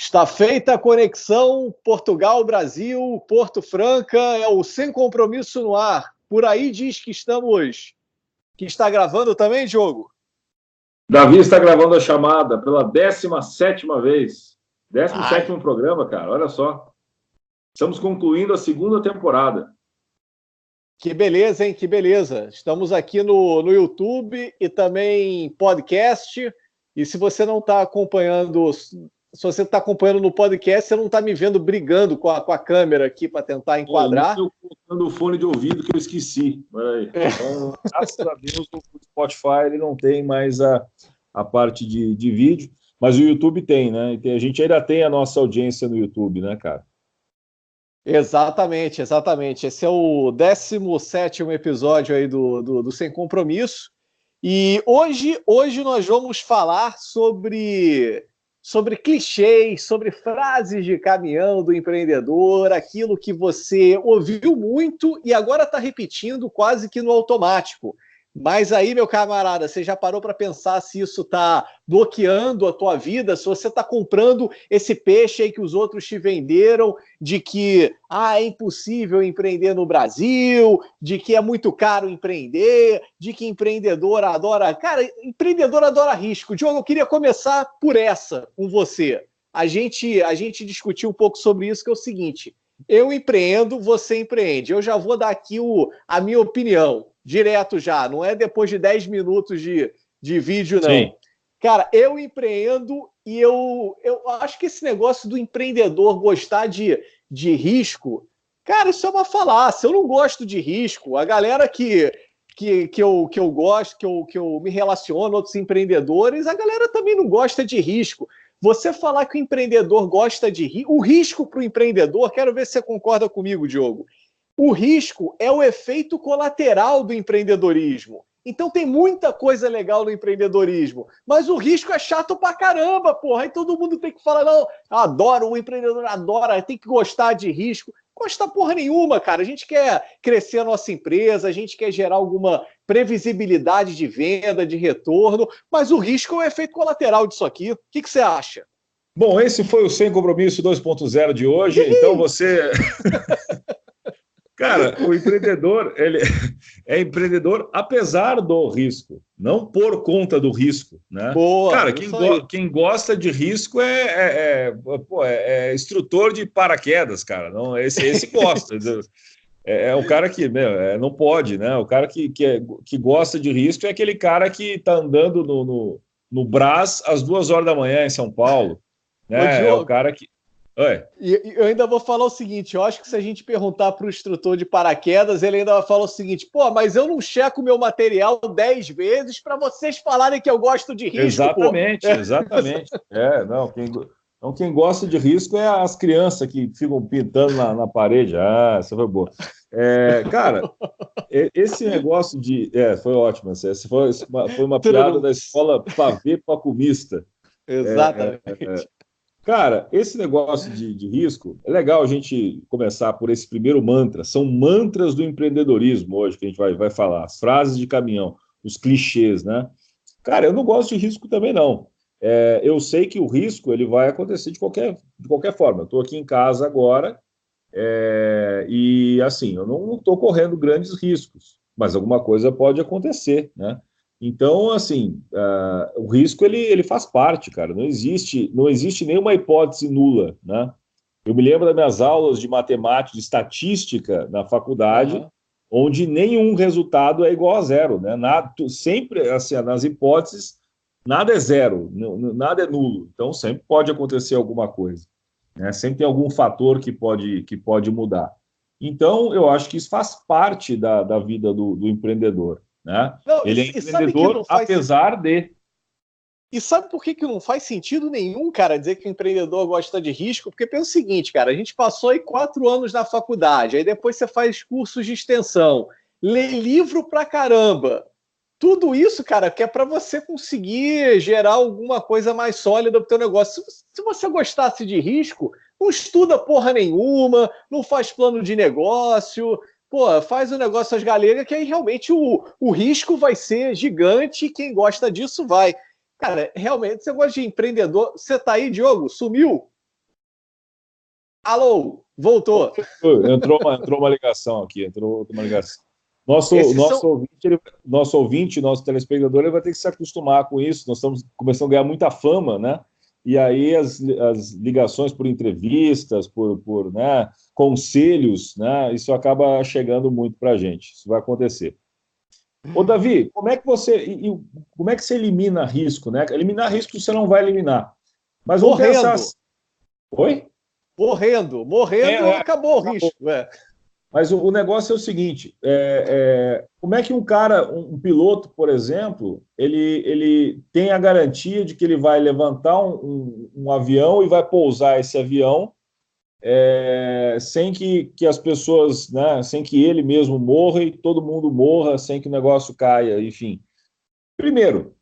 Está feita a conexão Portugal-Brasil, Porto Franca, é o Sem Compromisso no ar. Por aí diz que estamos... Que está gravando também, Diogo? Davi está gravando a chamada pela 17ª vez. 17º programa, cara, olha só. Estamos concluindo a segunda temporada. Que beleza, hein? Que beleza. Estamos aqui no YouTube e também podcast. E se você não está acompanhando... Se você está acompanhando no podcast, você não está me vendo brigando com a câmera aqui para tentar enquadrar. Eu estou colocando o fone de ouvido que eu esqueci. Peraí. Então, graças a Deus, o Spotify ele não tem mais a parte de vídeo, mas o YouTube tem, né? A gente ainda tem a nossa audiência no YouTube, né, cara? Exatamente, exatamente. Esse é o 17º episódio aí do Sem Compromisso. E hoje nós vamos falar sobre clichês, sobre frases de caminhão do empreendedor, aquilo que você ouviu muito e agora está repetindo quase que no automático. Mas aí, meu camarada, você já parou para pensar se isso está bloqueando a tua vida, se você está comprando esse peixe aí que os outros te venderam, de que é impossível empreender no Brasil, de que é muito caro empreender, de que empreendedor adora... Cara, empreendedor adora risco. Diogo, eu queria começar por essa com você. A gente discutiu um pouco sobre isso, que é o seguinte: eu empreendo, você empreende. Eu já vou dar aqui a minha opinião. Direto já, não é depois de 10 minutos de vídeo, não. Sim. Cara, eu empreendo e eu acho que esse negócio do empreendedor gostar de risco, cara, isso é uma falácia. Eu não gosto de risco. A galera que eu gosto, que eu me relaciono, outros empreendedores, a galera também não gosta de risco. Você falar que o empreendedor gosta de risco, o risco para o empreendedor, quero ver se você concorda comigo, Diogo. O risco é o efeito colateral do empreendedorismo. Então tem muita coisa legal no empreendedorismo, mas o risco é chato pra caramba, porra. Aí todo mundo tem que falar, não, adoro, o empreendedor adora, tem que gostar de risco. Gostar porra nenhuma, cara. A gente quer crescer a nossa empresa, a gente quer gerar alguma previsibilidade de venda, de retorno, mas o risco é o efeito colateral disso aqui. O que você acha? Bom, esse foi o Sem Compromisso 2.0 de hoje, então você... Cara, o empreendedor, ele é empreendedor apesar do risco, não por conta do risco, né? Boa, cara, quem gosta de risco é instrutor de paraquedas, cara. Não, esse gosta. É o cara que não pode, né? O cara que gosta de risco é aquele cara que está andando no Brás às 2h da manhã em São Paulo, né? É o cara que... E eu ainda vou falar o seguinte: eu acho que se a gente perguntar para o instrutor de paraquedas, ele ainda vai falar o seguinte: pô, mas eu não checo meu material 10 vezes para vocês falarem que eu gosto de risco. Exatamente, pô. Exatamente. Quem gosta de risco é as crianças que ficam pintando na parede. Essa foi boa. Cara, esse negócio de... foi ótimo. Essa foi uma piada da escola pavê pacumista. Exatamente. Cara, esse negócio de risco, é legal a gente começar por esse primeiro mantra. São mantras do empreendedorismo hoje que a gente vai falar. As frases de caminhão, os clichês, né? Cara, eu não gosto de risco também, não. Eu sei que o risco ele vai acontecer de qualquer forma. Eu estou aqui em casa agora e, assim, eu não estou correndo grandes riscos, mas alguma coisa pode acontecer, né? Então, assim, o risco ele faz parte, cara. Não existe nenhuma hipótese nula, né? Eu me lembro das minhas aulas de matemática, de estatística na faculdade, onde nenhum resultado é igual a zero, né? Sempre, assim, nas hipóteses, nada é zero, nada é nulo. Então, sempre pode acontecer alguma coisa, né? Sempre tem algum fator que pode mudar. Então, eu acho que isso faz parte da vida do empreendedor. Né? Não, ele é empreendedor apesar de... E sabe por que não faz sentido nenhum, cara, dizer que o empreendedor gosta de risco? Porque pensa o seguinte, cara, a gente passou aí 4 anos na faculdade, aí depois você faz cursos de extensão, lê livro pra caramba. Tudo isso, cara, que é para você conseguir gerar alguma coisa mais sólida pro teu negócio. Se você gostasse de risco, não estuda porra nenhuma, não faz plano de negócio... Pô, faz o negócio às galegas, que aí realmente o risco vai ser gigante e quem gosta disso vai. Cara, realmente, você gosta de empreendedor... Você tá aí, Diogo? Sumiu? Alô, voltou. Entrou uma ligação aqui, entrou uma ligação. Nosso ouvinte, nosso telespectador, ele vai ter que se acostumar com isso. Nós estamos começando a ganhar muita fama, né? E aí as ligações por entrevistas, por né, conselhos, né? Isso acaba chegando muito para a gente. Isso vai acontecer. Ô, Davi, como é que você elimina risco, né? Eliminar risco você não vai eliminar. Mas vamos pensar assim. Oi? Morrendo, acabou o risco. Mas o negócio é o seguinte: como é que um piloto, por exemplo, ele tem a garantia de que ele vai levantar um avião e vai pousar esse avião sem que as pessoas, né, sem que ele mesmo morra e todo mundo morra, sem que o negócio caia, enfim. Primeiro,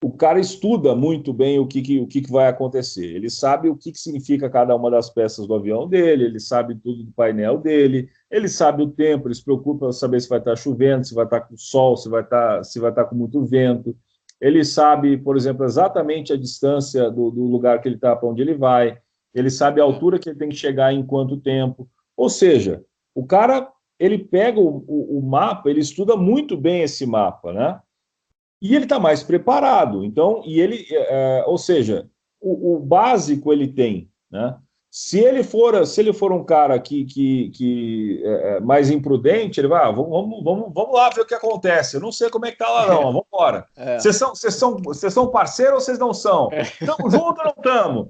o cara estuda muito bem o que vai acontecer. Ele sabe o que significa cada uma das peças do avião dele, ele sabe tudo do painel dele, ele sabe o tempo, ele se preocupa em saber se vai estar chovendo, se vai estar com sol, se vai estar com muito vento. Ele sabe, por exemplo, exatamente a distância do lugar que ele está para onde ele vai. Ele sabe a altura que ele tem que chegar em quanto tempo. Ou seja, o cara, ele pega o mapa, ele estuda muito bem esse mapa, né? E ele está mais preparado. Então, ou seja, o básico ele tem, né? Se ele for um cara que é mais imprudente, ele vai, vamos lá ver o que acontece. Eu não sei como é que tá lá, não. Vamos embora. Vocês são parceiros ou vocês não são? Estamos juntos ou não estamos?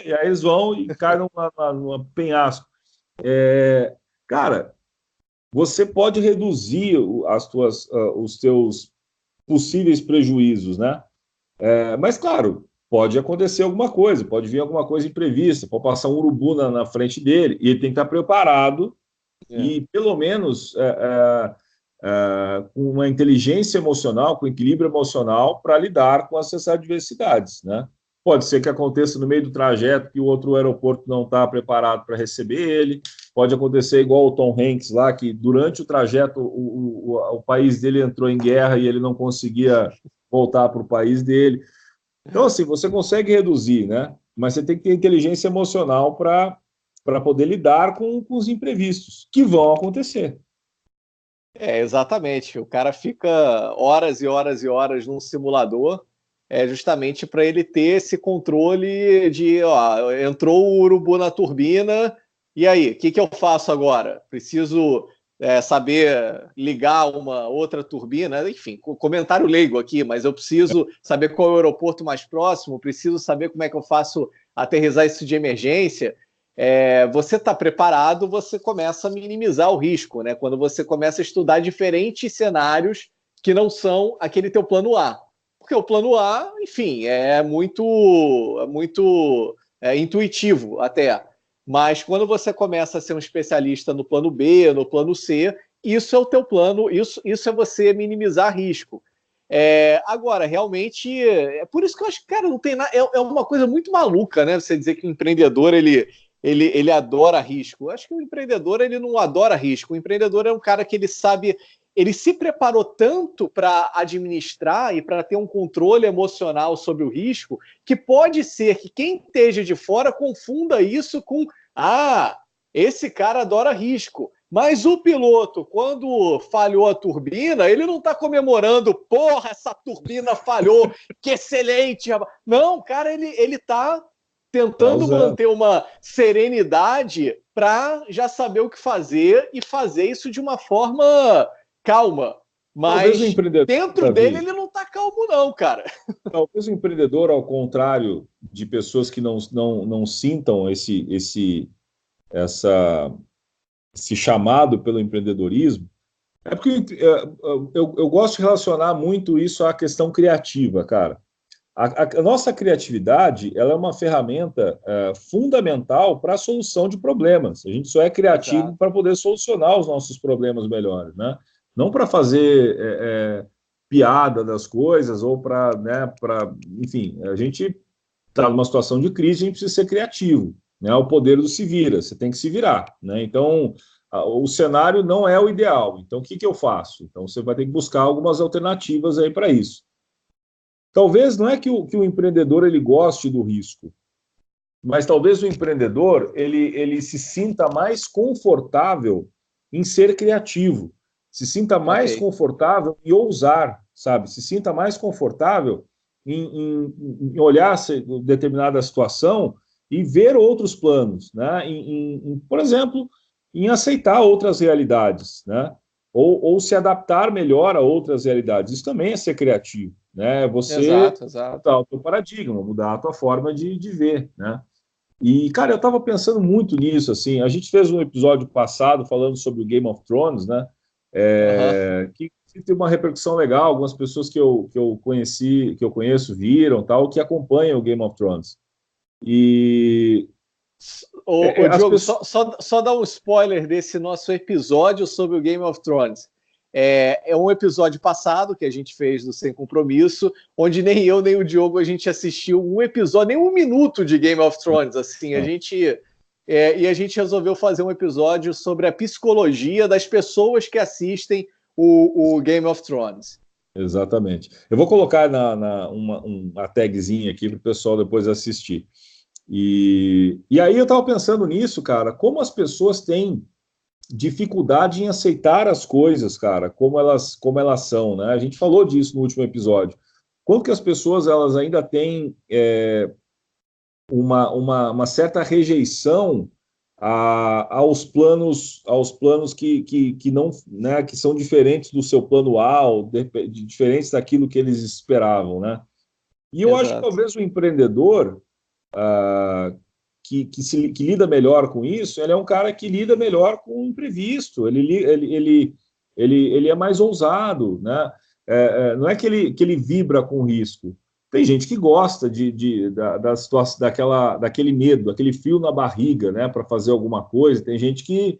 E aí eles vão e caem numa penhasco. Cara, você pode reduzir os teus possíveis prejuízos, né? Mas, claro, pode acontecer alguma coisa, pode vir alguma coisa imprevista, pode passar um urubu na frente dele, e ele tem que estar preparado e, pelo menos, com uma inteligência emocional, com equilíbrio emocional para lidar com essas adversidades, né? Pode ser que aconteça no meio do trajeto que o outro aeroporto não está preparado para receber ele, pode acontecer igual o Tom Hanks lá, que durante o trajeto o país dele entrou em guerra e ele não conseguia voltar para o país dele. Então, assim, você consegue reduzir, né? Mas você tem que ter inteligência emocional para poder lidar com os imprevistos, que vão acontecer. Exatamente. O cara fica horas e horas e horas num simulador, justamente para ele ter esse controle de, ó, entrou o urubu na turbina, e aí, o que eu faço agora? Preciso saber ligar uma outra turbina, enfim, comentário leigo aqui, mas eu preciso saber qual é o aeroporto mais próximo, preciso saber como é que eu faço aterrissar isso de emergência. Você está preparado, você começa a minimizar o risco, né? Quando você começa a estudar diferentes cenários que não são aquele teu plano A. Porque o plano A, enfim, é muito intuitivo até. Mas quando você começa a ser um especialista no plano B, no plano C, isso é o teu plano, isso é você minimizar risco. Agora, realmente, por isso que eu acho que, cara, não tem nada. É uma coisa muito maluca, né? Você dizer que o empreendedor ele adora risco. Eu acho que o empreendedor ele não adora risco. O empreendedor é um cara que ele sabe, ele se preparou tanto para administrar e para ter um controle emocional sobre o risco, que pode ser que quem esteja de fora confunda isso com esse cara adora risco. Mas o piloto, quando falhou a turbina, ele não está comemorando, porra, essa turbina falhou, que excelente. Não, cara, ele está tentando manter uma serenidade para já saber o que fazer e fazer isso de uma forma calma. Mas dentro dele ele não está calmo não, cara. Talvez o empreendedor, ao contrário de pessoas que não sintam esse chamado pelo empreendedorismo, porque eu gosto de relacionar muito isso à questão criativa, cara. A nossa criatividade ela é uma ferramenta fundamental para a solução de problemas. A gente só é criativo para poder solucionar os nossos problemas melhores, né? Não para fazer piada das coisas ou para, né, enfim, a gente está numa situação de crise, a gente precisa ser criativo, né? O poder do se vira, você tem que se virar, né? Então, o cenário não é o ideal. Então, o que eu faço? Então, você vai ter que buscar algumas alternativas aí para isso. Talvez não é que o empreendedor ele goste do risco, mas talvez o empreendedor ele se sinta mais confortável em ser criativo, se sinta mais confortável em ousar, sabe? Se sinta mais confortável em olhar determinada situação e ver outros planos, né? Por exemplo, em aceitar outras realidades, né? Ou se adaptar melhor a outras realidades. Isso também é ser criativo, né? Você mudar o teu paradigma, mudar a tua forma de ver, né? E, cara, eu estava pensando muito nisso, assim, a gente fez um episódio passado falando sobre o Game of Thrones, né? Que teve uma repercussão legal, algumas pessoas que eu conheci, que eu conheço, viram, tal, que acompanham o Game of Thrones. E Diogo, pessoas... só dar um spoiler desse nosso episódio sobre o Game of Thrones. É um episódio passado que a gente fez do Sem Compromisso, onde nem eu nem o Diogo a gente assistiu um episódio, nem um minuto de Game of Thrones. Assim, a gente resolveu fazer um episódio sobre a psicologia das pessoas que assistem o Game of Thrones. Exatamente. Eu vou colocar uma tagzinha aqui para o pessoal depois assistir. E aí eu estava pensando nisso, cara, como as pessoas têm dificuldade em aceitar as coisas, cara, como elas são, né? A gente falou disso no último episódio. Quanto que as pessoas elas ainda têm uma certa rejeição aos planos que não, né, que são diferentes do seu plano A, diferentes daquilo que eles esperavam, né? E eu acho que talvez o empreendedor que lida melhor com isso, ele é um cara que lida melhor com o imprevisto, ele é mais ousado, né? Não é que ele vibra com o risco. Tem gente que gosta da situação, daquele medo, aquele frio na barriga, né, para fazer alguma coisa. Tem gente que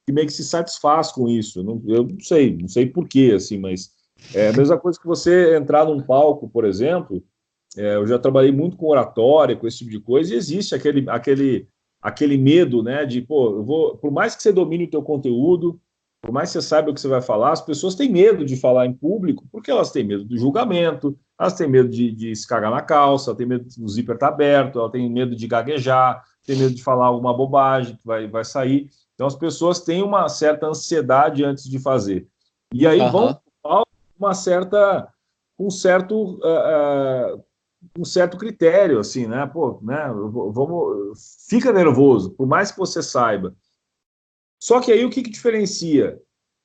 meio que se satisfaz com isso. Eu não sei por quê, assim, mas é a mesma coisa que você entrar num palco, por exemplo. Eu já trabalhei muito com oratória, com esse tipo de coisa, e existe aquele medo, né, de, pô, por mais que você domine o teu conteúdo, por mais que você saiba o que você vai falar, as pessoas têm medo de falar em público, porque elas têm medo do julgamento, elas têm medo de se cagar na calça, elas têm medo do zíper estar aberto, elas têm medo de gaguejar, têm medo de falar alguma bobagem que vai sair. Então, as pessoas têm uma certa ansiedade antes de fazer. E aí vão uma certa... um certo critério, assim, né? Pô, né? Fica nervoso, por mais que você saiba. Só que aí o que diferencia?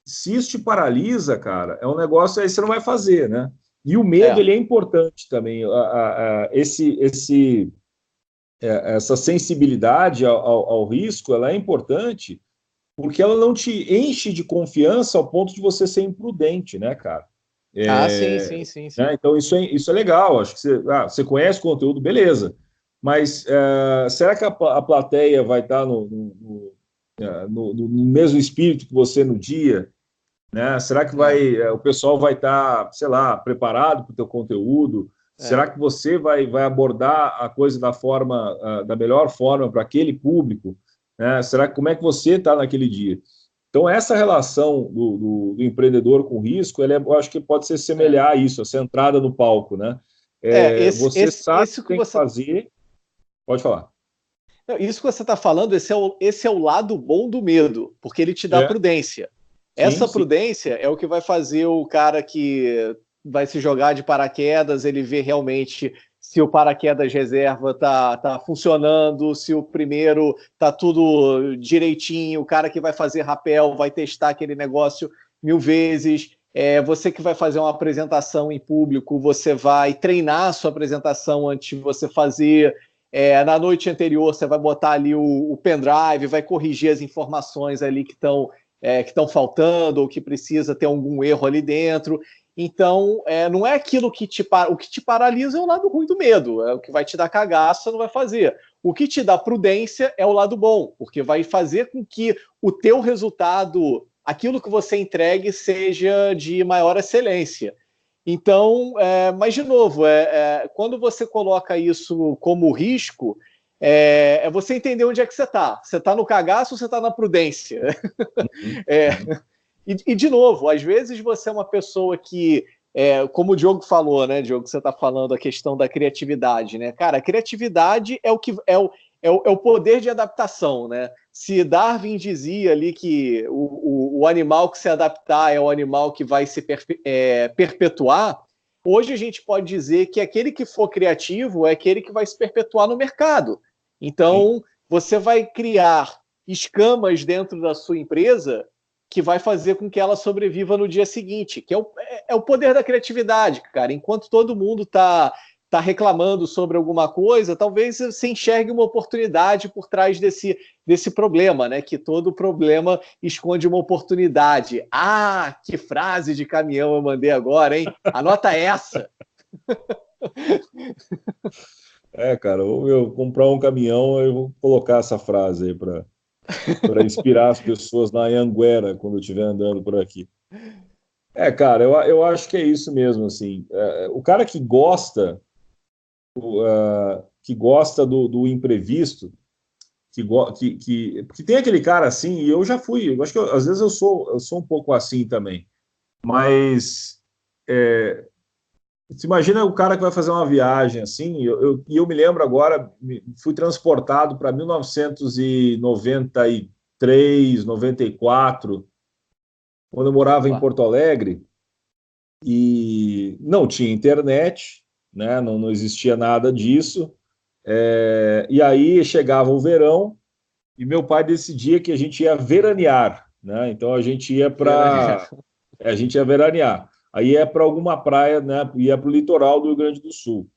Se isso te paralisa, cara, é um negócio aí que você não vai fazer, né? E o medo, ele é importante também. Essa sensibilidade ao risco, ela é importante porque ela não te enche de confiança ao ponto de você ser imprudente, né, cara? Sim. Né? Então, isso é legal. Acho que você conhece o conteúdo, beleza. Mas será que a plateia vai estar no mesmo espírito que você no dia? Né? Será que o pessoal vai estar, sei lá, preparado para o teu conteúdo? Será que você vai abordar a coisa da melhor forma para aquele público? Né? Como é que você está naquele dia? Então, essa relação do empreendedor com o risco, eu acho que pode se semelhar a isso, essa entrada no palco, né? Você sabe o que tem que fazer. Pode falar. Isso que você está falando, esse é o lado bom do medo, porque ele te dá prudência. Essa prudência é o que vai fazer o cara que vai se jogar de paraquedas, ele ver realmente se o paraquedas reserva tá funcionando, se o primeiro tá tudo direitinho, o cara que vai fazer rapel vai testar aquele negócio 1000 vezes. Você que vai fazer uma apresentação em público, você vai treinar a sua apresentação antes de você fazer. Na noite anterior, você vai botar ali o pendrive, vai corrigir as informações ali que estão faltando ou que precisa ter algum erro ali dentro. Então, não é aquilo que o que te paralisa é o lado ruim do medo, é o que vai te dar cagaço, você não vai fazer. O que te dá prudência é o lado bom, porque vai fazer com que o teu resultado, aquilo que você entregue, seja de maior excelência. Então, mas de novo, quando você coloca isso como risco, é você entender onde é que você está. Você está no cagaço ou você está na prudência? E, de novo, às vezes você é uma pessoa que, como o Diogo falou, né, Diogo, você está falando a questão da criatividade, né? Cara, a criatividade é o poder de adaptação, né? Se Darwin dizia ali que o animal que se adaptar é o animal que vai se perpetuar, hoje a gente pode dizer que aquele que for criativo é aquele que vai se perpetuar no mercado. Então, você vai criar escamas dentro da sua empresa que vai fazer com que ela sobreviva no dia seguinte, que é o poder da criatividade, cara. Enquanto todo mundo está reclamando sobre alguma coisa, talvez você enxergue uma oportunidade por trás desse problema, né? Que todo problema esconde uma oportunidade. Ah, que frase de caminhão eu mandei agora, hein? Anota essa! Cara, ou eu comprar um caminhão, eu vou colocar essa frase aí para inspirar as pessoas na Anhanguera quando eu estiver andando por aqui. Cara, eu acho que é isso mesmo, assim. O cara que gosta do imprevisto, que tem aquele cara assim, e eu já fui, eu acho que às vezes eu sou um pouco assim também, mas você imagina o cara que vai fazer uma viagem assim, e eu me lembro agora, fui transportado para 1993, 94, quando eu morava em Porto Alegre, e não tinha internet, né? Não existia nada disso. E aí chegava o verão e meu pai decidia que a gente ia veranear, né? Então a gente ia veranear. Aí ia para alguma praia, né? Ia para o litoral do Rio Grande do Sul.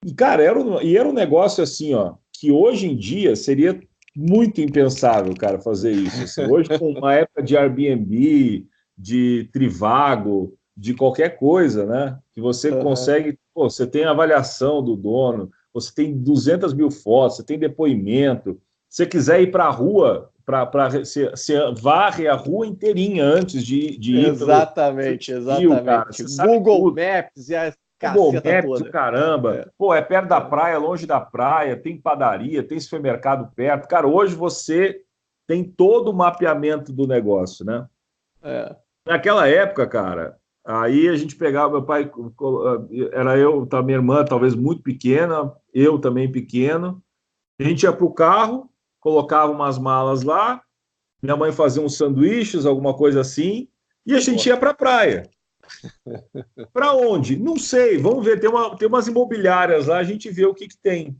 E cara, era um negócio assim, ó, que hoje em dia seria muito impensável, cara, fazer isso. Assim. Hoje, com uma época de Airbnb, de Trivago, de qualquer coisa, né? Que você consegue, você tem avaliação do dono, você tem 200 mil fotos, você tem depoimento. Se você quiser ir para a rua, você varre a rua inteirinha antes de ir. Exatamente. Cara, Google Maps e a caceta Maps, toda. o caramba. É perto da praia, longe da praia, tem padaria, tem supermercado perto. Cara, hoje você tem todo o mapeamento do negócio, né? Naquela época, cara, aí a gente pegava, meu pai, era eu, minha irmã talvez muito pequena, eu também pequeno, a gente ia para o carro, colocava umas malas lá, minha mãe fazia uns sanduíches, alguma coisa assim, e a gente ia para a praia. Para onde? Não sei, vamos ver, tem umas imobiliárias lá, a gente vê o que tem.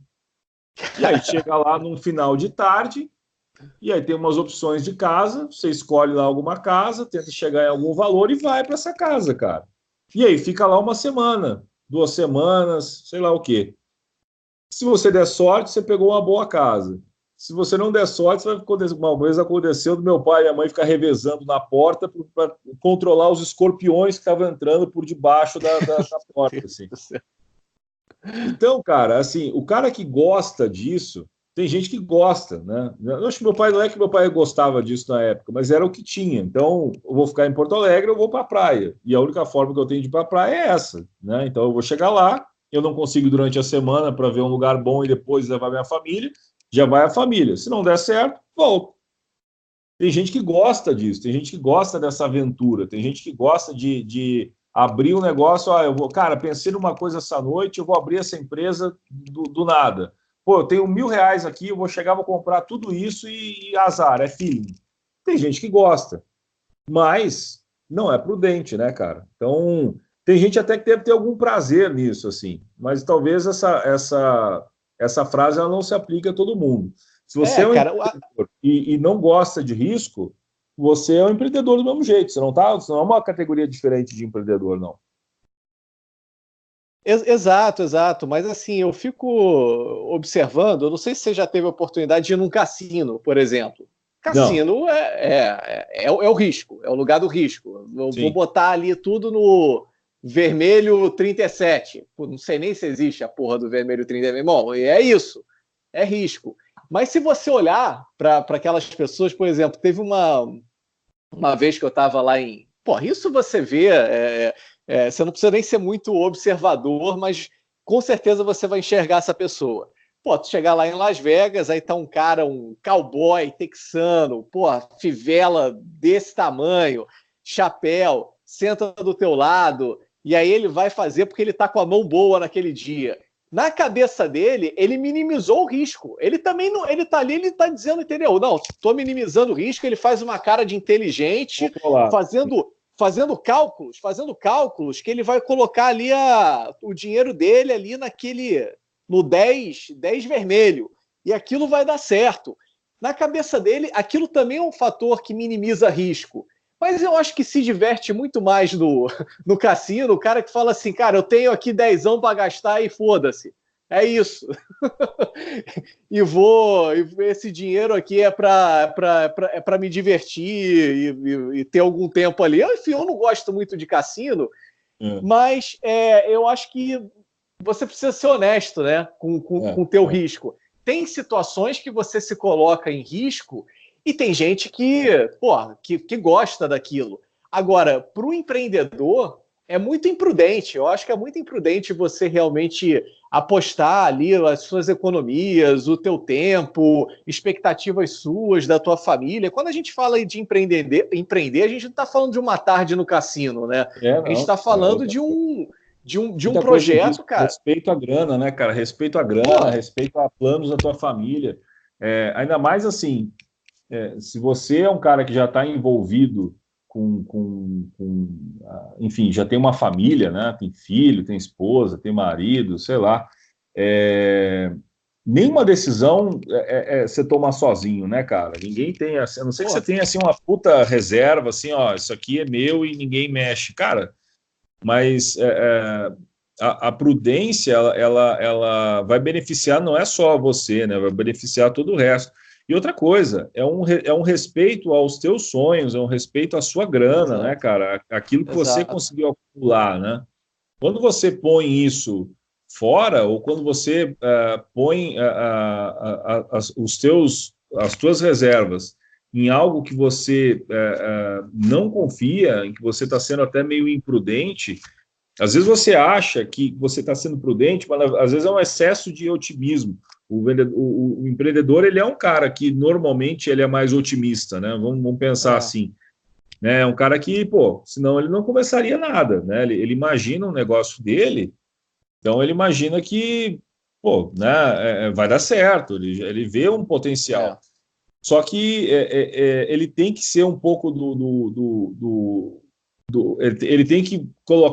E aí chega lá num final de tarde, e aí tem umas opções de casa, você escolhe lá alguma casa, tenta chegar em algum valor e vai para essa casa, cara. E aí fica lá uma semana, 2 semanas, sei lá o quê. Se você der sorte, você pegou uma boa casa. Se você não der sorte, vai acontecer. Uma vez aconteceu do meu pai e minha mãe ficar revezando na porta para controlar os escorpiões que estavam entrando por debaixo da porta. Assim. Então, cara, assim, o cara que gosta disso, tem gente que gosta, né? Eu acho que não é que meu pai gostava disso na época, mas era o que tinha. Então, eu vou ficar em Porto Alegre, eu vou para a praia. E a única forma que eu tenho de ir para a praia é essa, né? Então, eu vou chegar lá, eu não consigo durante a semana para ver um lugar bom e depois levar minha família, já vai a família. Se não der certo, volto. Tem gente que gosta disso, tem gente que gosta dessa aventura, tem gente que gosta de abrir um negócio. Cara, pensei numa coisa essa noite, eu vou abrir essa empresa do nada. Pô, eu tenho R$1.000 aqui, eu vou chegar, vou comprar tudo isso e azar, é feeling. Tem gente que gosta, mas não é prudente, né, cara? Então, tem gente até que deve ter algum prazer nisso, assim, mas talvez essa frase ela não se aplique a todo mundo. Se você é um empreendedor e não gosta de risco, você é um empreendedor do mesmo jeito. Você não é uma categoria diferente de empreendedor, não. Exato. Mas assim, eu fico observando, eu não sei se você já teve a oportunidade de ir num cassino, por exemplo. Cassino é o risco, é o lugar do risco. Eu vou botar ali tudo no vermelho 37. Pô, não sei nem se existe a porra do vermelho 37. Bom, é isso, é risco. Mas se você olhar para aquelas pessoas, por exemplo, teve uma vez que eu estava lá em... Pô, isso você vê... você não precisa nem ser muito observador, mas com certeza você vai enxergar essa pessoa. Pô, tu chegar lá em Las Vegas, aí tá um cara, um cowboy texano, pô, fivela desse tamanho, chapéu, senta do teu lado, e aí ele vai fazer porque ele tá com a mão boa naquele dia. Na cabeça dele, ele minimizou o risco. Ele também não, ele tá ali, ele tá dizendo, entendeu? Não, tô minimizando o risco, ele faz uma cara de inteligente, fazendo cálculos que ele vai colocar ali o dinheiro dele ali no 10 vermelho. E aquilo vai dar certo. Na cabeça dele, aquilo também é um fator que minimiza risco. Mas eu acho que se diverte muito mais no cassino, o cara que fala assim, cara, eu tenho aqui 10 para gastar e foda-se. É isso. Esse dinheiro aqui é para me divertir e ter algum tempo ali. Enfim, eu não gosto muito de cassino, mas eu acho que você precisa ser honesto, né, com o teu risco. Tem situações que você se coloca em risco e tem gente que gosta daquilo. Agora, para o empreendedor, é muito imprudente. Eu acho que é muito imprudente você realmente apostar ali as suas economias, o teu tempo, expectativas suas, da tua família. Quando a gente fala de empreender, a gente não está falando de uma tarde no cassino, né? A gente está falando de um projeto, cara. Respeito à grana, né, cara? Respeito à grana, respeito a planos da tua família. Ainda mais assim, se você é um cara que já está envolvido enfim, já tem uma família, né? Tem filho, tem esposa, tem marido, sei lá. Nenhuma decisão você toma sozinho, né, cara? Ninguém tem, a não ser que você tenha assim, uma puta reserva, assim, ó, isso aqui é meu e ninguém mexe. Cara, mas a prudência, ela vai beneficiar não é só você, né? Vai beneficiar todo o resto. E outra coisa, é um respeito aos teus sonhos, é um respeito à sua grana, Exato. né, cara? Aquilo que você conseguiu acumular, né? Quando você põe isso fora, ou quando você põe as tuas reservas em algo que você não confia, em que você está sendo até meio imprudente, às vezes você acha que você está sendo prudente, mas às vezes é um excesso de otimismo. O empreendedor, ele é um cara que normalmente ele é mais otimista, né? Vamos pensar assim, né? É um cara que, pô, senão ele não começaria nada, né? Ele imagina um negócio dele, então ele imagina que, pô, né? Vai dar certo. Ele vê um potencial. Só que ele tem que ser um pouco ele tem que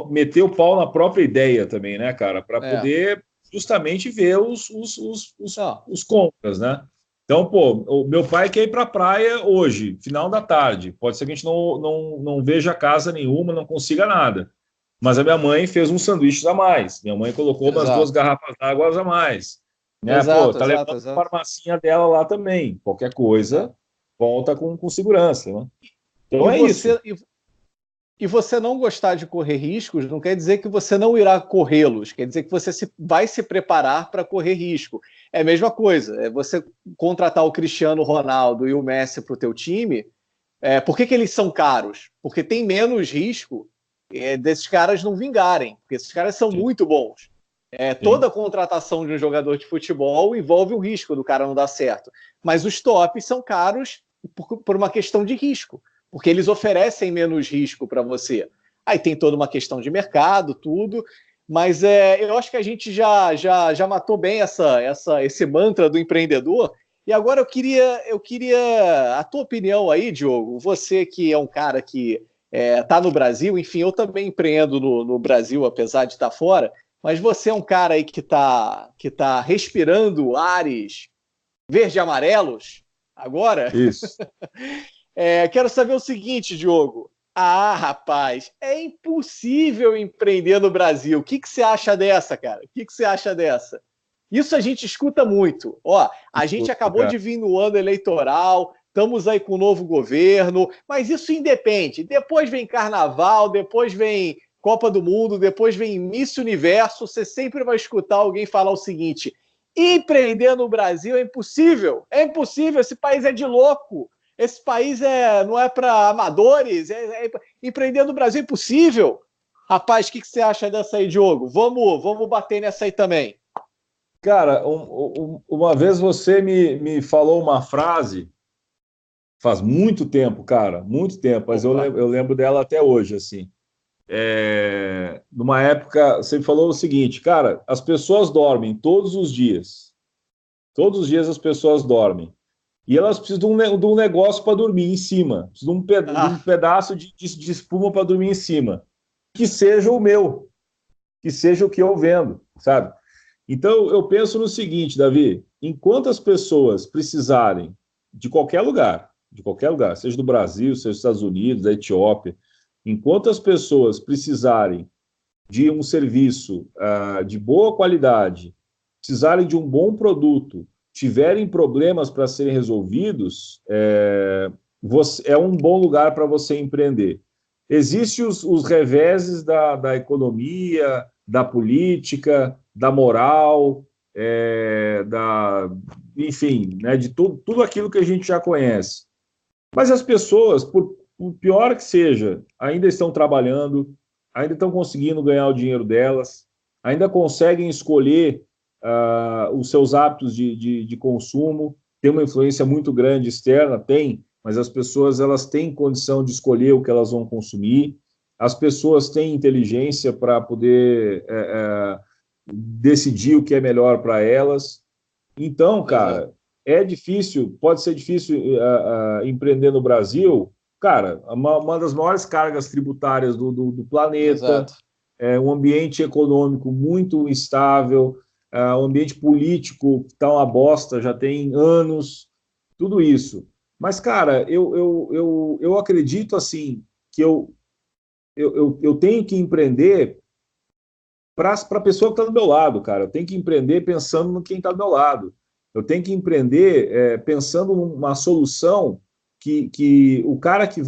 meter o pau na própria ideia também, né, cara? Para poder justamente ver os contras, né? Então, pô, o meu pai quer ir para a praia hoje, final da tarde. Pode ser que a gente não veja casa nenhuma, não consiga nada. Mas a minha mãe fez uns sanduíches a mais. Minha mãe colocou umas 2 garrafas d'água a mais. Né? Pô, tá levando a farmacinha dela lá também. Qualquer coisa, volta com segurança, né? Então isso. E você não gostar de correr riscos não quer dizer que você não irá corrê-los, quer dizer que você vai se preparar para correr risco. É a mesma coisa, é você contratar o Cristiano Ronaldo e o Messi para o teu time. Por que eles são caros? Porque tem menos risco desses caras não vingarem, porque esses caras são muito bons. Toda contratação de um jogador de futebol envolve o risco do cara não dar certo. Mas os tops são caros por uma questão de risco, porque eles oferecem menos risco para você. Aí tem toda uma questão de mercado, tudo, mas eu acho que a gente já matou bem esse mantra do empreendedor. E agora eu queria a tua opinião aí, Diogo. Você que é um cara que está no Brasil, enfim, eu também empreendo no Brasil, apesar de estar fora, mas você é um cara aí que tá respirando ares verde e amarelos agora? Isso. Quero saber o seguinte, Diogo. Rapaz, é impossível empreender no Brasil. O que você acha dessa, cara? O que você acha dessa? Isso a gente escuta muito. A gente acabou de vir no ano eleitoral, estamos aí com o novo governo, mas isso independe. Depois vem Carnaval, depois vem Copa do Mundo, depois vem Miss Universo. Você sempre vai escutar alguém falar o seguinte: empreender no Brasil é impossível. É impossível, esse país é de louco. Esse país não é para amadores. Empreender no Brasil é impossível. Rapaz, o que você acha dessa aí, Diogo? Vamos bater nessa aí também. Cara, uma vez você me falou uma frase, faz muito tempo, cara, muito tempo, mas eu lembro dela até hoje, assim. numa época, você falou o seguinte, cara, as pessoas dormem todos os dias. Todos os dias as pessoas dormem. E elas precisam de um negócio para dormir em cima. Precisam de um pedaço de espuma para dormir em cima. Que seja o meu. Que seja o que eu vendo, sabe? Então, eu penso no seguinte, Davi, enquanto as pessoas precisarem de qualquer lugar, seja do Brasil, seja dos Estados Unidos, da Etiópia, enquanto as pessoas precisarem de um serviço de boa qualidade, precisarem de um bom produto, tiverem problemas para serem resolvidos, é um bom lugar para você empreender. Existem os reveses da economia, da política, da moral, enfim, né, de tudo aquilo que a gente já conhece. Mas as pessoas, por pior que seja, ainda estão trabalhando, ainda estão conseguindo ganhar o dinheiro delas, ainda conseguem escolher os seus hábitos de consumo, tem uma influência muito grande externa, tem, mas as pessoas elas têm condição de escolher o que elas vão consumir, as pessoas têm inteligência para poder decidir o que é melhor para elas. Então, cara, é difícil, pode ser difícil empreender no Brasil, cara, uma das maiores cargas tributárias do planeta, um ambiente econômico muito instável, um ambiente político que está uma bosta, já tem anos, tudo isso. Mas, cara, eu acredito, assim, que eu tenho que empreender para a pessoa que está do meu lado, cara. Eu tenho que empreender pensando no quem está do meu lado. Eu tenho que empreender pensando numa solução que o cara que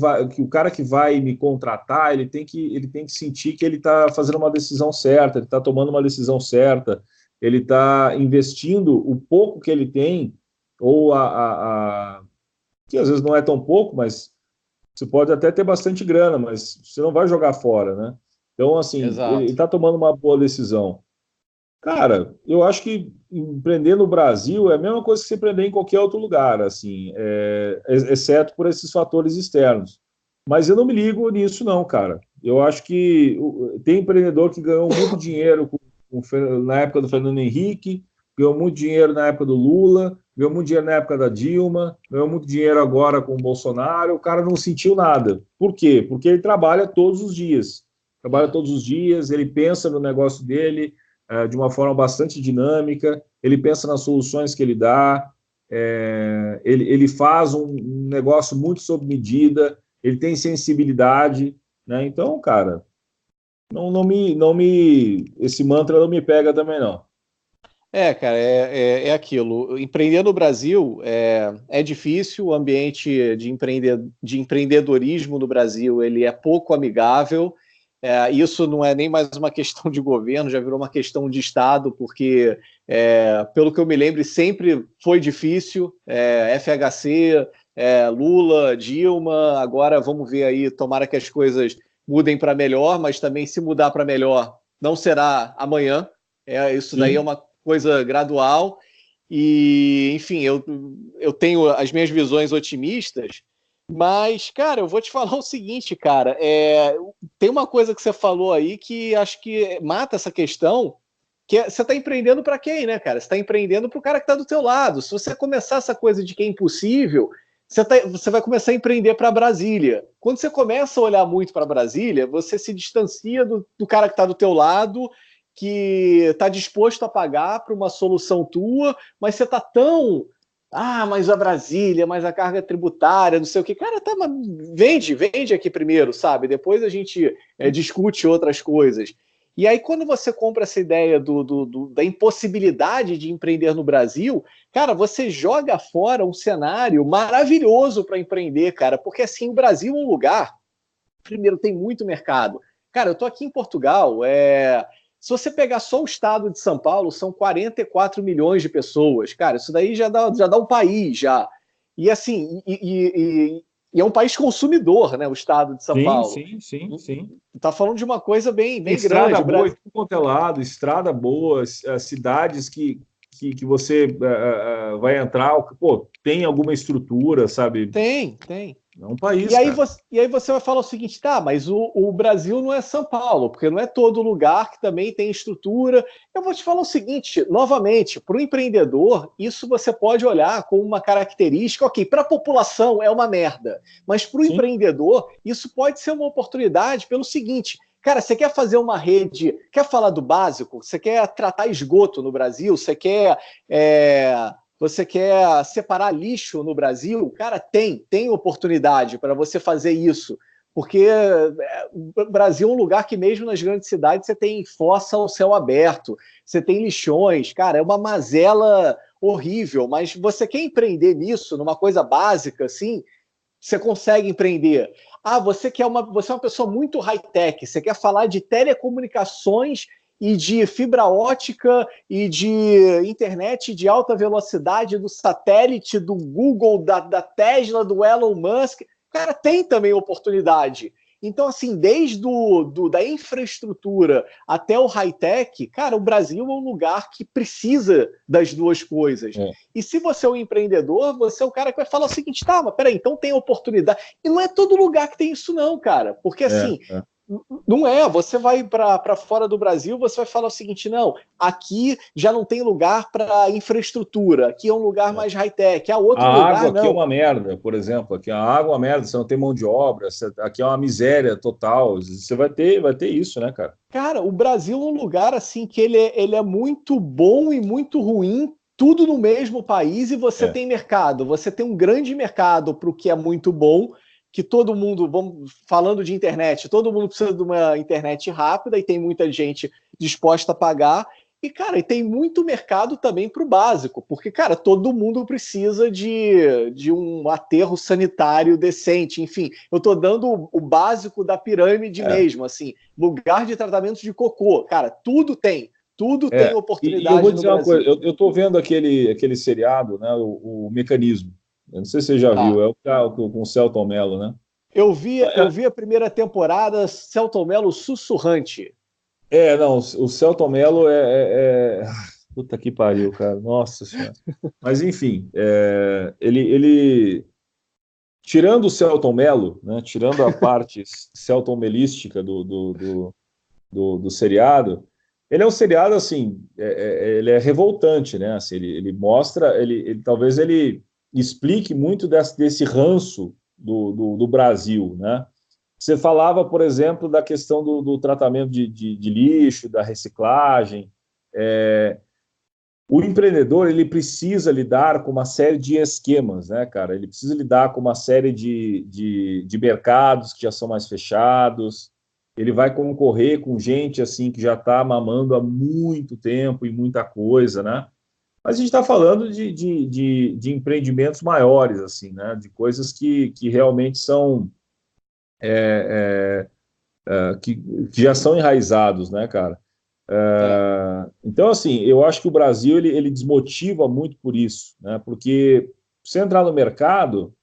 vai me contratar, ele tem que sentir que ele está fazendo uma decisão certa, ele está tomando uma decisão certa, ele está investindo o pouco que ele tem, ou que às vezes não é tão pouco, mas você pode até ter bastante grana, mas você não vai jogar fora, né? Então, assim, ele está tomando uma boa decisão. Cara, eu acho que empreender no Brasil é a mesma coisa que você empreender em qualquer outro lugar, assim, exceto por esses fatores externos. Mas eu não me ligo nisso, não, cara. Eu acho que tem empreendedor que ganhou muito dinheiro na época do Fernando Henrique, ganhou muito dinheiro na época do Lula, ganhou muito dinheiro na época da Dilma, ganhou muito dinheiro agora com o Bolsonaro, o cara não sentiu nada. Por quê? Porque ele trabalha todos os dias. Trabalha todos os dias, ele pensa no negócio dele de uma forma bastante dinâmica, ele pensa nas soluções que ele dá, ele faz um negócio muito sob medida, ele tem sensibilidade, né? Então, cara, esse mantra não me pega também, não. Cara, é aquilo. Empreender no Brasil é difícil, o ambiente de empreendedorismo no Brasil ele é pouco amigável. Isso não é nem mais uma questão de governo, já virou uma questão de Estado, porque, pelo que eu me lembro, sempre foi difícil. FHC, Lula, Dilma, agora vamos ver aí, tomara que as coisas mudem para melhor, mas também se mudar para melhor não será amanhã. Isso daí é uma coisa gradual. E, enfim, eu tenho as minhas visões otimistas, mas, cara, eu vou te falar o seguinte, cara, tem uma coisa que você falou aí que acho que mata essa questão, que você está empreendendo para quem, né, cara? Você está empreendendo para o cara que está do teu lado. Se você começar essa coisa de que é impossível, você vai começar a empreender para Brasília. Quando você começa a olhar muito para Brasília, você se distancia do cara que está do teu lado, que está disposto a pagar para uma solução tua, mas você está tão... mas a Brasília, mas a carga tributária, não sei o que. Cara, vende aqui primeiro, sabe? Depois a gente discute outras coisas. E aí, quando você compra essa ideia da impossibilidade de empreender no Brasil, cara, você joga fora um cenário maravilhoso para empreender, cara, porque assim, o Brasil é um lugar, primeiro, tem muito mercado. Cara, eu estou aqui em Portugal, se você pegar só o estado de São Paulo, são 44 milhões de pessoas. Cara, isso daí já dá um país, já. E assim, e é um país consumidor, né, o estado de São Paulo. Sim. Tá falando de uma coisa bem grande. Estrada boa, tudo quanto é lado, estrada boa, cidades que você vai entrar, pô, tem alguma estrutura, sabe? Tem. É um país, E aí, cara. você vai falar o seguinte, tá, mas o Brasil não é São Paulo, porque não é todo lugar que também tem estrutura. Eu vou te falar o seguinte, novamente, para o empreendedor, isso você pode olhar como uma característica, ok, para a população é uma merda, mas para o Sim. empreendedor, isso pode ser uma oportunidade pelo seguinte, cara, você quer fazer uma rede, quer falar do básico, você quer tratar esgoto no Brasil, você quer separar lixo no Brasil? Cara, tem oportunidade para você fazer isso. Porque o Brasil é um lugar que, mesmo nas grandes cidades, você tem fossa ao céu aberto, você tem lixões, cara, é uma mazela horrível, mas você quer empreender nisso, numa coisa básica, assim, você consegue empreender. Ah, você é uma pessoa muito high-tech, você quer falar de telecomunicações e de fibra ótica e de internet de alta velocidade do satélite, do Google, da Tesla, do Elon Musk. Cara, tem também oportunidade. Então, assim, desde da infraestrutura até o high-tech, cara, o Brasil é um lugar que precisa das duas coisas. É, E se você é um empreendedor, você é o cara que vai falar o seguinte, tá, mas peraí, então tem oportunidade. E não é todo lugar que tem isso não, cara. Porque assim, é. não é, você vai para fora do Brasil, você vai falar o seguinte, não, aqui já não tem lugar para infraestrutura, aqui é um lugar É. mais high-tech, há A outro água lugar, aqui é não. uma merda, por exemplo. Aqui a água é uma merda, você não tem mão de obra, aqui é uma miséria total. Você vai ter isso, né, cara? Cara, o Brasil é um lugar assim que ele é muito bom e muito ruim, tudo no mesmo país, e você É. tem mercado. Você tem um grande mercado para o que é muito bom, que todo mundo, vamos falando de internet, todo mundo precisa de uma internet rápida e tem muita gente disposta a pagar. E, cara, e tem muito mercado também para o básico, porque, cara, todo mundo precisa de um aterro sanitário decente. Enfim, eu estou dando o básico da pirâmide É. mesmo, assim, lugar de tratamento de cocô. Cara, tudo tem E eu vou oportunidade no dizer uma coisa, Brasil. eu tô vendo aquele seriado, né, o Mecanismo. Eu não sei se você já viu, Tá. é o cara com o Selton Mello, né? Eu vi a primeira temporada, Selton Mello sussurrante. Não, o Selton Mello puta que pariu, cara. Nossa Senhora. Mas, enfim, ele. Tirando o Selton Mello, né, tirando a parte Selton melística do seriado, ele é um seriado, assim, ele é revoltante, né? Assim, ele mostra, talvez ele explique muito desse ranço do Brasil, né? Você falava, por exemplo, da questão do tratamento de lixo, da reciclagem. O empreendedor, ele precisa lidar com uma série de esquemas, né, cara? Ele precisa lidar com uma série de mercados que já são mais fechados. Ele vai concorrer com gente assim que já está mamando há muito tempo e muita coisa, né? Mas a gente está falando de empreendimentos maiores, assim, né? De coisas que realmente são que já são enraizados, né, cara? É. Então, assim, eu acho que o Brasil ele desmotiva muito por isso, né? Porque você entrar no mercado,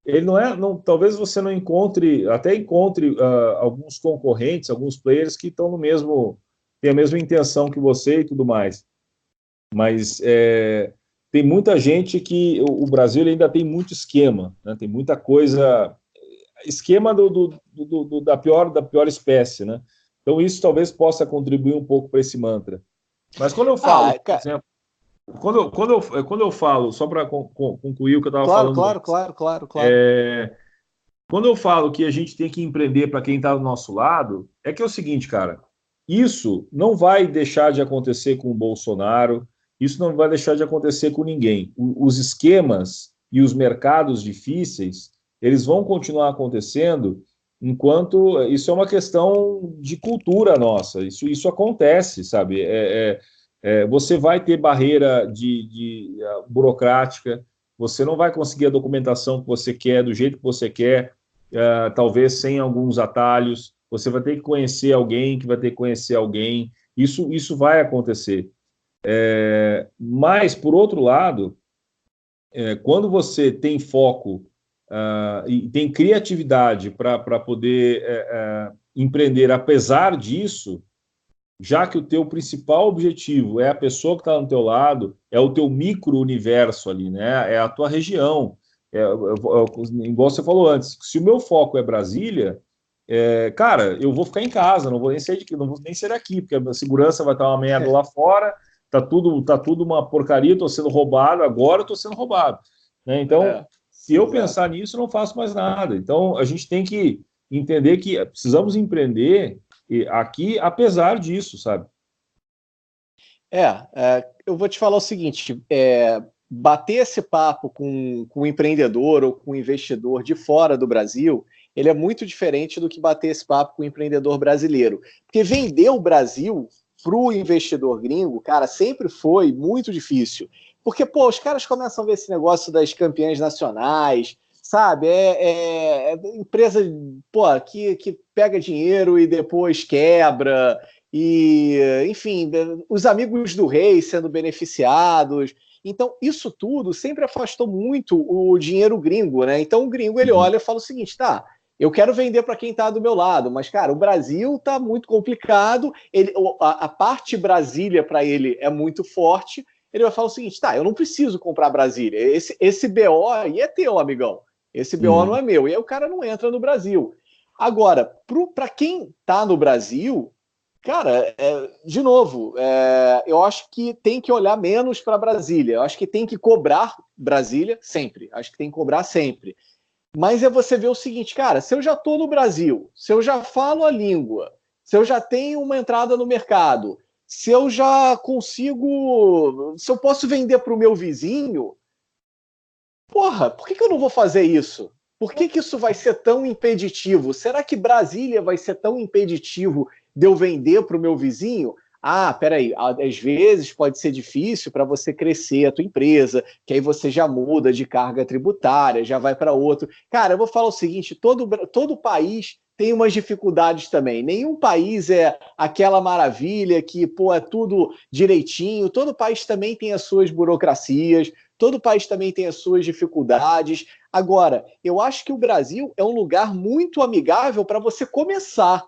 ele não é, não, talvez você não encontre, até encontre alguns concorrentes, alguns players que estão no mesmo, têm a mesma intenção que você e tudo mais. Mas tem muita gente que o Brasil ele ainda tem muito esquema, né? Tem muita coisa, esquema da pior espécie, né? Então isso talvez possa contribuir um pouco para esse mantra. Mas quando eu falo, Ah, por cara, exemplo, quando eu falo, só para concluir o que eu estava claro, falando claro, antes, claro, claro, claro. quando eu falo que a gente tem que empreender para quem está do nosso lado, é que é o seguinte, cara, isso não vai deixar de acontecer com o Bolsonaro, isso não vai deixar de acontecer com ninguém. Os esquemas e os mercados difíceis, eles vão continuar acontecendo enquanto isso é uma questão de cultura nossa, isso acontece, sabe? Você vai ter barreira burocrática, você não vai conseguir a documentação que você quer, do jeito que você quer, talvez sem alguns atalhos. Você vai ter que conhecer alguém que vai ter que conhecer alguém. Isso vai acontecer. Mas, por outro lado, quando você tem foco e tem criatividade para poder empreender, apesar disso, já que o teu principal objetivo é a pessoa que está no teu lado, é o teu micro-universo ali, né? É a tua região, igual você falou antes, se o meu foco é Brasília, cara, eu vou ficar em casa, não vou nem sair não vou nem sair daqui, porque a segurança vai estar uma merda lá fora, tá tudo uma porcaria, estou sendo roubado, agora estou sendo roubado. Né? Então, se eu pensar nisso, eu não faço mais nada. Então, a gente tem que entender que precisamos empreender aqui, apesar disso, sabe? Eu vou te falar o seguinte, bater esse papo com um empreendedor ou com um investidor de fora do Brasil, ele é muito diferente do que bater esse papo com o empreendedor brasileiro. Porque vender o Brasil para o investidor gringo, cara, sempre foi muito difícil. Porque, pô, os caras começam a ver esse negócio das campeãs nacionais, sabe? Empresa, pô, que pega dinheiro e depois quebra, e, enfim, os amigos do rei sendo beneficiados. Então, isso tudo sempre afastou muito o dinheiro gringo, né? Então, o gringo, ele olha e fala o seguinte, tá, eu quero vender para quem está do meu lado, mas, cara, o Brasil está muito complicado, a parte Brasília para ele é muito forte, ele vai falar o seguinte, tá, eu não preciso comprar Brasília, esse BO aí é teu, amigão, esse BO não é meu, e aí o cara não entra no Brasil. Agora, para quem está no Brasil, cara, de novo, eu acho que tem que olhar menos para Brasília, eu acho que tem que cobrar Brasília sempre, acho que tem que cobrar sempre. Mas você ver o seguinte, cara, se eu já estou no Brasil, se eu já falo a língua, se eu já tenho uma entrada no mercado, se eu já consigo, se eu posso vender para o meu vizinho, porra, por que eu não vou fazer isso? Por que isso vai ser tão impeditivo? Será que Brasília vai ser tão impeditivo de eu vender para o meu vizinho? Ah, peraí, às vezes pode ser difícil para você crescer a tua empresa, que aí você já muda de carga tributária, já vai para outro. Cara, eu vou falar o seguinte, todo país tem umas dificuldades também. Nenhum país é aquela maravilha que, pô, é tudo direitinho. Todo país também tem as suas burocracias, todo país também tem as suas dificuldades. Agora, eu acho que o Brasil é um lugar muito amigável para você começar.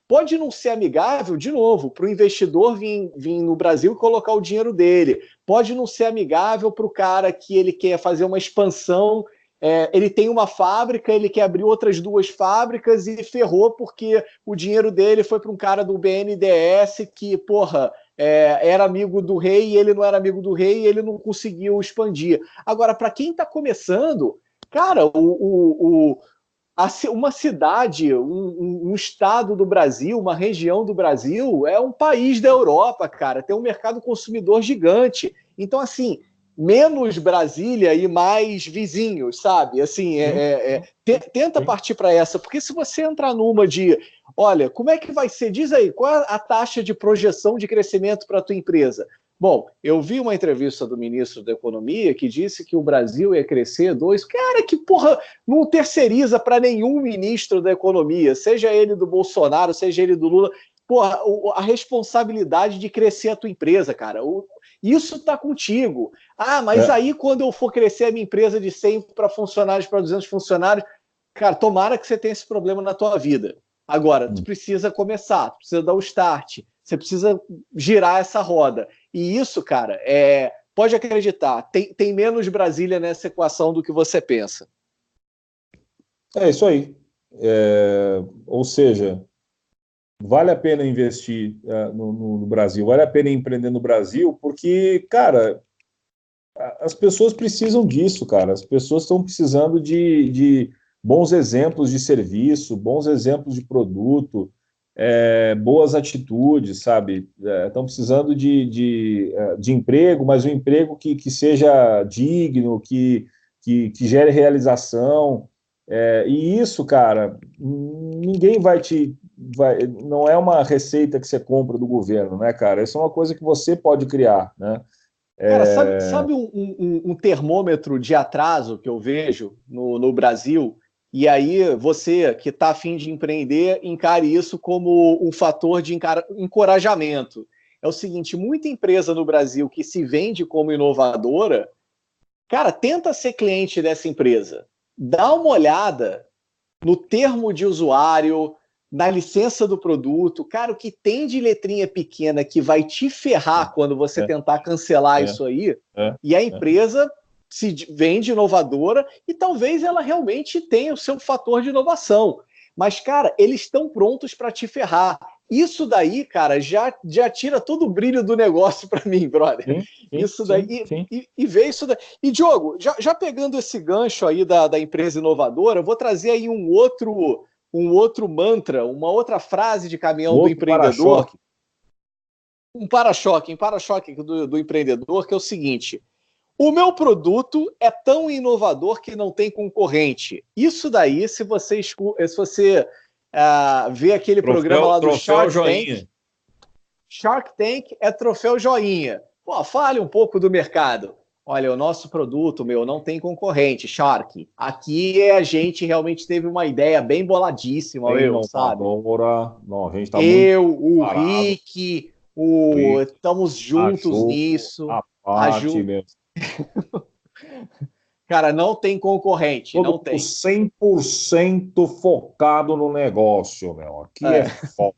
Pode não ser amigável, de novo, para o investidor vir no Brasil e colocar o dinheiro dele. Pode não ser amigável para o cara que ele quer fazer uma expansão, ele tem uma fábrica, ele quer abrir outras 2 fábricas e ferrou porque o dinheiro dele foi para um cara do BNDES que, porra, era amigo do rei e ele não era amigo do rei e ele não conseguiu expandir. Agora, para quem está começando, cara, uma cidade, um estado do Brasil, uma região do Brasil, é um país da Europa, cara, tem um mercado consumidor gigante. Então, assim, menos Brasília e mais vizinhos, sabe? Assim, tenta partir para essa, porque se você entrar numa de, olha, como é que vai ser? Diz aí, qual é a taxa de projeção de crescimento para a tua empresa? Bom, eu vi uma entrevista do ministro da Economia que disse que o Brasil ia crescer 2%. Cara, que porra, não terceiriza para nenhum ministro da Economia, seja ele do Bolsonaro, seja ele do Lula. Porra, a responsabilidade de crescer a tua empresa, cara. Isso está contigo. Ah, mas aí quando eu for crescer a minha empresa de 100 para funcionários, para 200 funcionários, cara, tomara que você tenha esse problema na tua vida. Agora, tu precisa começar, tu precisa dar o start, você precisa girar essa roda. E isso, cara, pode acreditar, tem menos Brasília nessa equação do que você pensa. É isso aí. Ou seja, vale a pena investir no Brasil, vale a pena empreender no Brasil, porque, cara, as pessoas precisam disso, cara. As pessoas estão precisando de bons exemplos de serviço, bons exemplos de produto, boas atitudes, sabe? Estão precisando de emprego, mas um emprego que seja digno, que gere realização. E isso, cara, ninguém não é uma receita que você compra do governo, né, cara? Isso é uma coisa que você pode criar, né? Cara, sabe um termômetro de atraso que eu vejo no Brasil? E aí você que está a fim de empreender, encare isso como um fator de encorajamento. É o seguinte, muita empresa no Brasil que se vende como inovadora, cara, tenta ser cliente dessa empresa. Dá uma olhada no termo de usuário, na licença do produto, cara, o que tem de letrinha pequena que vai te ferrar quando você tentar cancelar isso aí, e a empresa se vende inovadora e talvez ela realmente tenha o seu fator de inovação. Mas, cara, eles estão prontos para te ferrar. Isso daí, cara, já tira todo o brilho do negócio para mim, brother. Sim, Isso daí, e ver isso daí. E, Diogo, já pegando esse gancho aí da empresa inovadora, eu vou trazer aí um outro mantra, uma outra frase de caminhão do empreendedor. Um para-choque do empreendedor, que é o seguinte: o meu produto é tão inovador que não tem concorrente. Isso daí, se você vê aquele programa lá do Shark Tank é troféu joinha. Pô, fale um pouco do mercado. Olha, o nosso produto, não tem concorrente, Shark. Aqui a gente realmente teve uma ideia bem boladíssima, sabe? Não, a gente tá o Rick, estamos juntos nisso. Cara, não tem concorrente. Não tem. 100% focado no negócio, meu. Aqui é foda.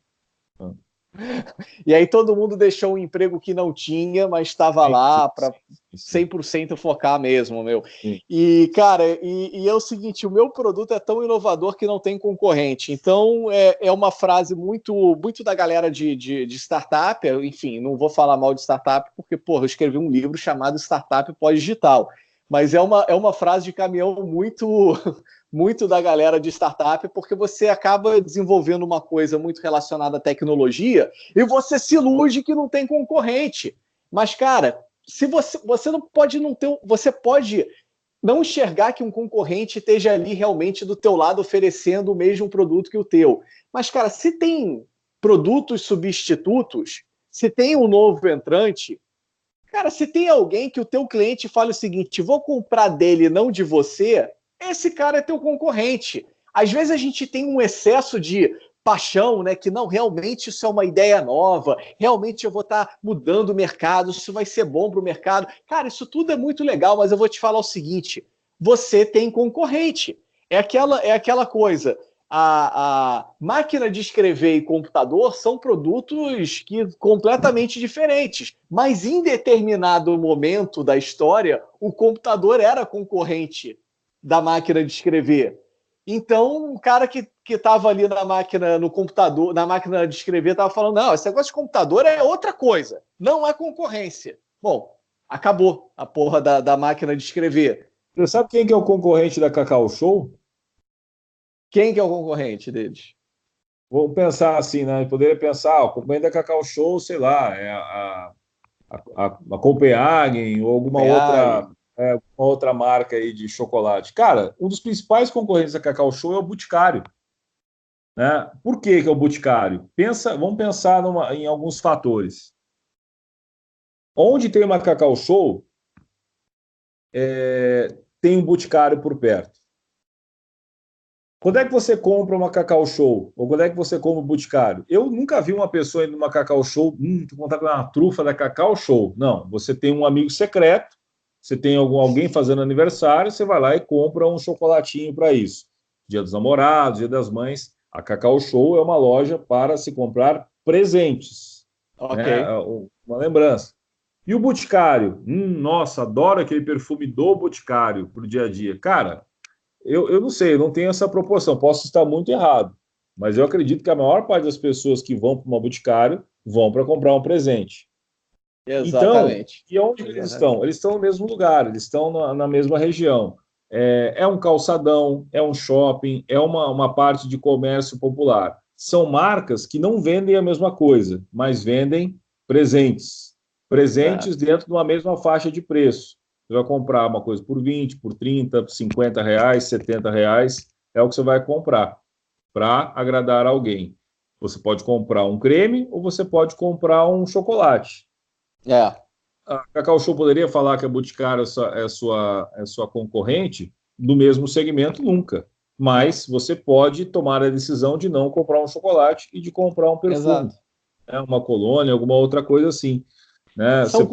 E aí todo mundo deixou um emprego que não tinha, mas estava lá para 100% focar mesmo, meu. Sim. E, cara, é o seguinte, o meu produto é tão inovador que não tem concorrente. Então, é uma frase muito da galera de startup. Enfim, não vou falar mal de startup, porque, porra, eu escrevi um livro chamado Startup Pós-Digital. Mas é uma frase de caminhão muito da galera de startup, porque você acaba desenvolvendo uma coisa muito relacionada à tecnologia e você se ilude que não tem concorrente. Mas, cara, se você não pode não ter, você pode não enxergar que um concorrente esteja ali realmente do teu lado oferecendo o mesmo produto que o teu. Mas, cara, se tem produtos substitutos, se tem um novo entrante, cara, se tem alguém que o teu cliente fala o seguinte: vou comprar dele, não de você, esse cara é teu concorrente. Às vezes a gente tem um excesso de paixão, né? Que não, realmente isso é uma ideia nova, realmente eu vou estar mudando o mercado, isso vai ser bom para o mercado. Cara, isso tudo é muito legal, mas eu vou te falar o seguinte: você tem concorrente. É aquela coisa. A máquina de escrever e computador são produtos completamente diferentes, mas em determinado momento da história, o computador era concorrente da máquina de escrever. Então, o cara que estava ali no computador, na máquina de escrever, estava falando: não, esse negócio de computador é outra coisa, não é concorrência. Bom, acabou a porra da máquina de escrever. Você sabe quem que é o concorrente da Cacau Show? Quem que é o concorrente deles? Vamos pensar assim, né? Poderia pensar, o concorrente da Cacau Show, sei lá, é a Copenhagen ou alguma outra marca aí de chocolate. Cara, um dos principais concorrentes da Cacau Show é o Boticário. Né? Por que é o Boticário? Vamos pensar em alguns fatores. Onde tem uma Cacau Show, tem um Boticário por perto. Quando é que você compra uma Cacau Show? Ou quando é que você compra um Boticário? Eu nunca vi uma pessoa indo numa Cacau Show, tô contando com uma trufa da Cacau Show. Não, você tem um amigo secreto, você tem alguém fazendo aniversário, você vai lá e compra um chocolatinho para isso. Dia dos Namorados, Dia das Mães. A Cacau Show é uma loja para se comprar presentes. Ok. Né? Uma lembrança. E o Boticário? Nossa, adoro aquele perfume do Boticário para o dia a dia. Cara, eu não sei, eu não tenho essa proporção, posso estar muito errado, mas eu acredito que a maior parte das pessoas que vão para uma Boticário vão para comprar um presente. Exatamente. Então, e onde eles estão? Eles estão no mesmo lugar, eles estão na mesma região. É um calçadão, é um shopping, é uma parte de comércio popular. São marcas que não vendem a mesma coisa, mas vendem presentes. Presentes dentro de uma mesma faixa de preço. Você vai comprar uma coisa por 20, por 30, por 50 reais, 70 reais, é o que você vai comprar para agradar alguém. Você pode comprar um creme ou você pode comprar um chocolate. A Cacau Show poderia falar que a Boticário é sua concorrente do mesmo segmento? Nunca. Mas você pode tomar a decisão de não comprar um chocolate e de comprar um perfume. Uma colônia, alguma outra coisa assim. Né? São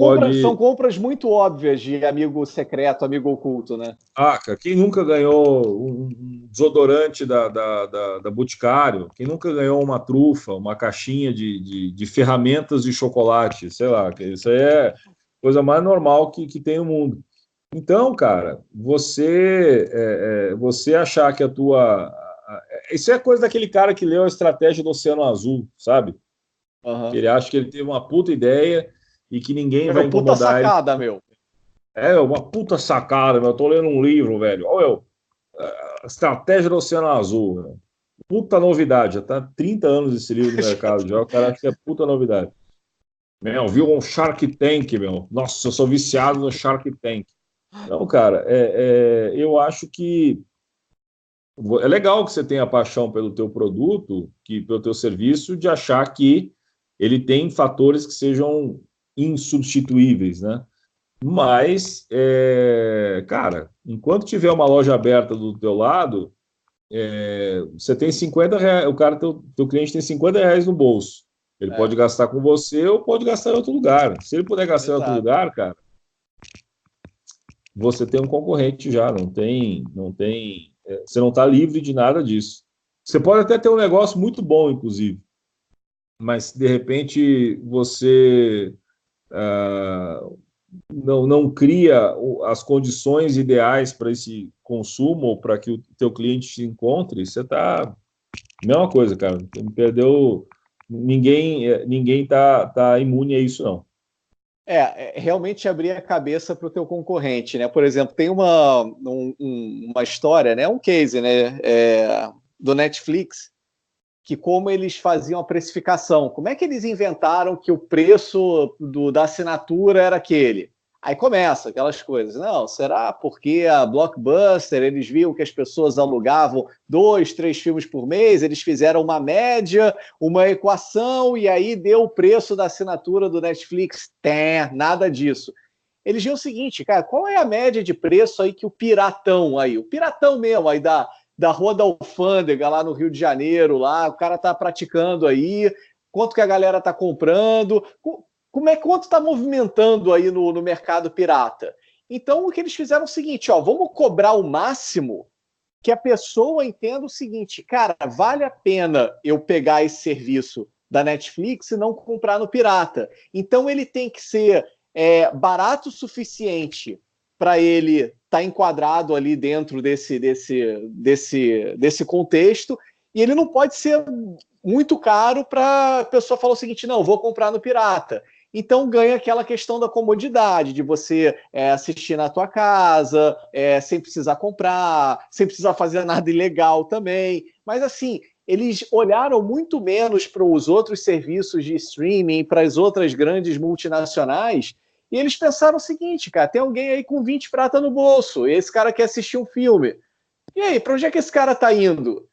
compras muito óbvias de amigo secreto, amigo oculto, né? Cara, quem nunca ganhou um desodorante da Boticário? Quem nunca ganhou uma trufa, uma caixinha de ferramentas de chocolate? Sei lá, isso aí é a coisa mais normal que tem no mundo. Então, cara, você achar que a tua... Isso é coisa daquele cara que leu a estratégia do Oceano Azul, sabe? Que Aham. ele acha que ele teve uma puta ideia e que ninguém vai Meu, puta incomodar ele. sacada, meu. É uma puta sacada, meu. Eu tô lendo um livro, velho. Olha, a estratégia do Oceano Azul, meu. Puta novidade. Já tá 30 anos esse livro no mercado já. O cara acha que é puta novidade. Meu, viu um Shark Tank, meu. Nossa, eu sou viciado no Shark Tank. Não, cara, eu acho que é legal que você tenha paixão pelo teu produto, pelo teu serviço, de achar que ele tem fatores que sejam insubstituíveis, né? Mas, cara, enquanto tiver uma loja aberta do teu lado, você tem R$ 50, o cara, teu cliente tem R$ 50 no bolso. Ele pode É, gastar com você ou pode gastar em outro lugar. Se ele puder gastar em outro exato. lugar, cara, você tem um concorrente já, você não está livre de nada disso. Você pode até ter um negócio muito bom, inclusive, mas de repente você ah, não cria as condições ideais para esse consumo ou para que o teu cliente te encontre, você está... Mesma coisa, cara. Perdeu. Ninguém tá imune a isso, não. Realmente abrir a cabeça para o teu concorrente, né? Por exemplo, tem uma história, né? Um case, né? Do Netflix, que como eles faziam a precificação, como é que eles inventaram que o preço da assinatura era aquele? Aí começa aquelas coisas. Não, será porque a Blockbuster, eles viam que as pessoas alugavam 2, 3 filmes por mês, eles fizeram uma média, uma equação, e aí deu o preço da assinatura do Netflix. Nada disso. Eles viam o seguinte, cara, qual é a média de preço aí que o piratão mesmo, aí da Rua da Alfândega, lá no Rio de Janeiro, lá, o cara tá praticando aí, quanto que a galera tá comprando, quanto tá movimentando aí no mercado pirata. Então, o que eles fizeram é o seguinte, ó, vamos cobrar o máximo que a pessoa entenda o seguinte, cara, vale a pena eu pegar esse serviço da Netflix e não comprar no pirata. Então, ele tem que ser barato o suficiente para ele estar enquadrado ali dentro desse contexto, e ele não pode ser muito caro para a pessoa falar o seguinte, não, vou comprar no pirata. Então ganha aquela questão da comodidade, de você assistir na tua casa, sem precisar comprar, sem precisar fazer nada ilegal também. Mas assim, eles olharam muito menos para os outros serviços de streaming, para as outras grandes multinacionais, e eles pensaram o seguinte, cara, tem alguém aí com 20 prata no bolso, e esse cara quer assistir um filme. E aí, para onde é que esse cara está indo?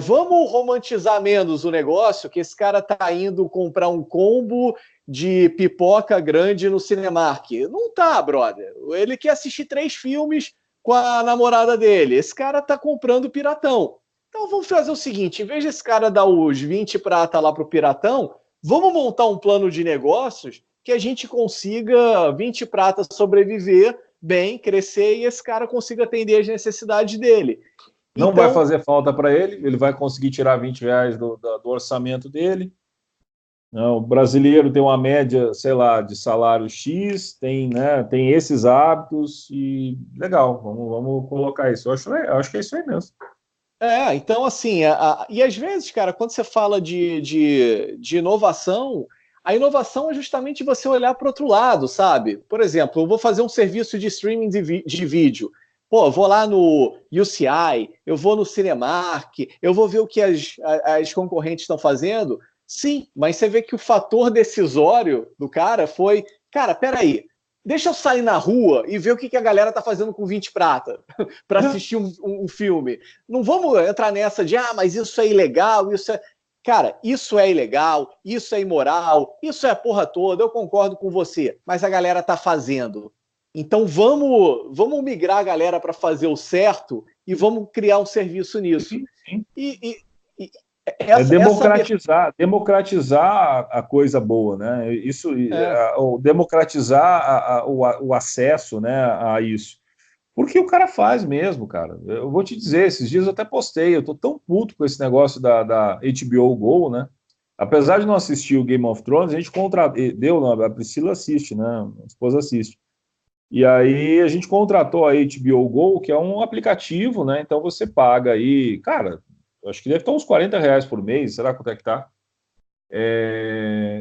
Vamos romantizar menos o negócio, que esse cara está indo comprar um combo de pipoca grande no Cinemark. Não tá, brother. Ele quer assistir 3 filmes com a namorada dele. Esse cara tá comprando piratão. Então vamos fazer o seguinte, em vez desse cara dar os 20 prata lá pro piratão, vamos montar um plano de negócios que a gente consiga 20 pratas sobreviver bem, crescer e esse cara consiga atender as necessidades dele. Não vai Então, fazer falta para ele vai conseguir tirar R$ 20 do orçamento dele. Não, o brasileiro tem uma média, sei lá, de salário X, tem esses hábitos e legal, vamos colocar isso. Eu acho que é isso aí mesmo. então assim, e às vezes, cara, quando você fala de inovação, a inovação é justamente você olhar para o outro lado, sabe? Por exemplo, eu vou fazer um serviço de streaming de vídeo. Pô, eu vou lá no UCI, eu vou no Cinemark, eu vou ver o que as concorrentes estão fazendo. Sim, mas você vê que o fator decisório do cara foi, cara, peraí, deixa eu sair na rua e ver o que a galera tá fazendo com 20 prata para assistir um filme. Não vamos entrar nessa de, mas isso é ilegal, isso é. Cara, isso é ilegal, isso é imoral, isso é a porra toda, eu concordo com você, mas a galera tá fazendo. Então vamos migrar a galera para fazer o certo e vamos criar um serviço nisso. Sim, sim. E É essa abertura. democratizar a coisa boa, né? Isso, democratizar o acesso, né, a isso. Porque o cara faz mesmo, cara. Eu vou te dizer, esses dias eu até postei, eu tô tão puto com esse negócio da HBO Go, né? Apesar de não assistir o Game of Thrones, a gente deu, não, a Priscila assiste, né? A esposa assiste. E aí a gente contratou a HBO Go, que é um aplicativo, né? Então você paga aí, cara, acho que deve estar uns R$ 40 por mês, será quanto é que tá?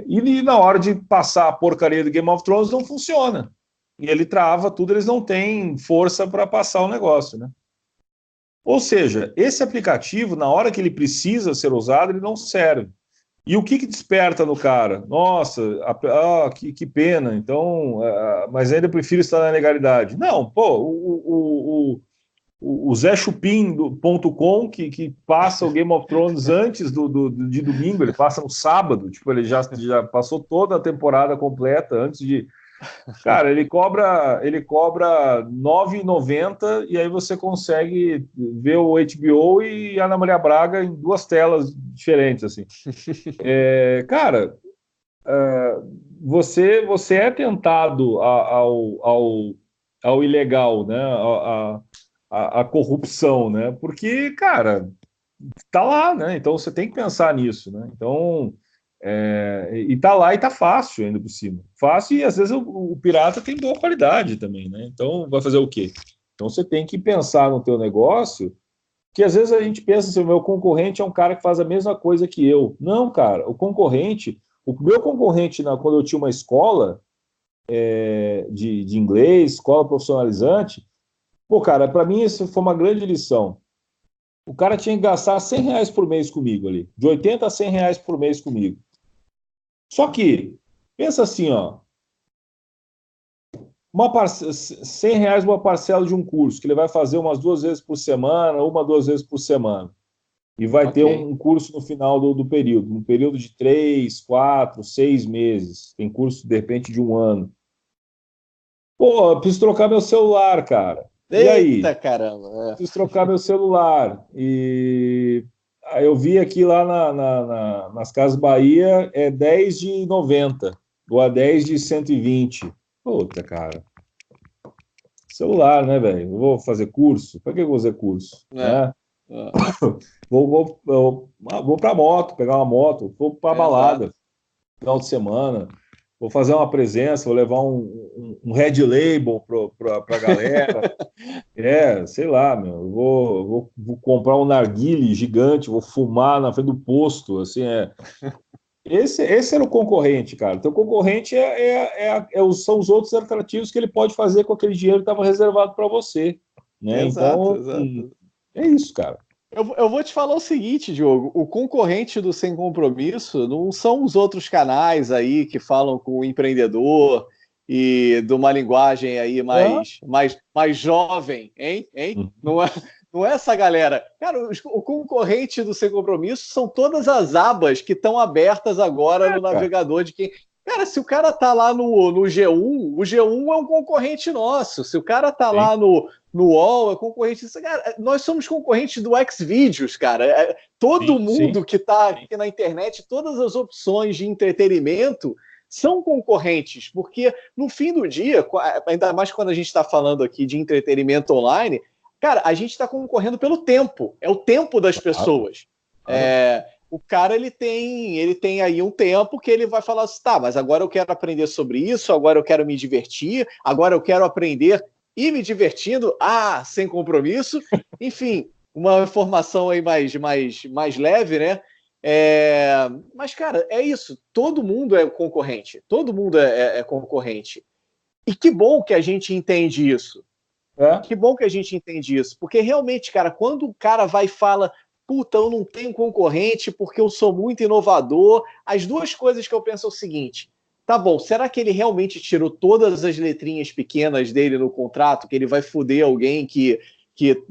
E na hora de passar a porcaria do Game of Thrones não funciona. E ele trava tudo, eles não têm força para passar o negócio, né? Ou seja, esse aplicativo, na hora que ele precisa ser usado, ele não serve. E o que desperta no cara? Nossa, que pena, então, mas ainda prefiro estar na legalidade. Não, pô, o Zé Chupim do .com, que passa o Game of Thrones antes de domingo, ele passa no sábado, tipo, ele já passou toda a temporada completa antes de. Cara, ele cobra R$ 9,90 e aí você consegue ver o HBO e Ana Maria Braga em duas telas diferentes, assim. Cara, você é tentado ao ilegal, né? A corrupção, né? Porque, cara, tá lá, né? Então você tem que pensar nisso, né? Então, e tá lá e tá fácil ainda por cima. Fácil e às vezes o pirata tem boa qualidade também, né? Então vai fazer o quê? Então você tem que pensar no teu negócio, que às vezes a gente pensa assim, o meu concorrente é um cara que faz a mesma coisa que eu. Não, cara, o meu concorrente quando eu tinha uma escola de inglês, escola profissionalizante, pô, cara, para mim isso foi uma grande lição. O cara tinha que gastar R$ 100 por mês comigo ali, de 80 a R$ 100 por mês comigo. Só que, pensa assim, ó, R$ 100 uma parcela de um curso, que ele vai fazer umas 2 vezes por semana, 2 vezes por semana. E vai ter Ok. um curso no final do período, um período de 3, 4, 6 meses. Tem curso, de repente, de um ano. Pô, eu preciso trocar meu celular, cara. E aí? Eita caramba. Preciso trocar meu celular. E aí eu vi aqui lá nas Casas Bahia, é 10 de 90 ou a 10 de 120. Puta, cara. Celular, né, velho? Eu vou fazer curso? Para que eu vou fazer curso? É, Né? é, Vou para moto, pegar uma moto, vou para exato. balada, final de semana, vou fazer uma presença, vou levar um Red Label para a galera. Sei lá, meu, vou comprar um narguile gigante, vou fumar na frente do posto, assim, Esse era o concorrente, cara. Teu concorrente são os outros atrativos que ele pode fazer com aquele dinheiro que estava reservado para você, né? Exato, Então, exato. é isso, cara. Eu vou te falar o seguinte, Diogo: o concorrente do Sem Compromisso não são os outros canais aí que falam com o empreendedor e de uma linguagem aí Ah, mais jovem, hein? Hein? Não é essa galera. Cara, o concorrente do Sem Compromisso são todas as abas que estão abertas agora no cara. navegador de quem. Cara, se o cara tá lá no G1, o G1 é um concorrente nosso. Se o cara tá Sim, lá no UOL, é concorrente. Cara, nós somos concorrentes do Xvideos, cara. Todo sim, sim. mundo que está aqui na internet, todas as opções de entretenimento são concorrentes, porque no fim do dia, ainda mais quando a gente está falando aqui de entretenimento online, cara, a gente está concorrendo pelo tempo. É o tempo das Claro, pessoas. claro. O cara ele tem aí um tempo que ele vai falar assim, tá, mas agora eu quero aprender sobre isso, agora eu quero me divertir, agora eu quero aprender e me divertindo, sem compromisso. Enfim, uma informação aí mais leve, né? Mas, cara, é isso. Todo mundo é concorrente. Todo mundo é concorrente. E que bom que a gente entende isso. É, Que bom que a gente entende isso. Porque realmente, cara, quando o cara vai e fala, puta, eu não tenho concorrente porque eu sou muito inovador, as duas coisas que eu penso é o seguinte: tá bom, será que ele realmente tirou todas as letrinhas pequenas dele no contrato, que ele vai foder alguém que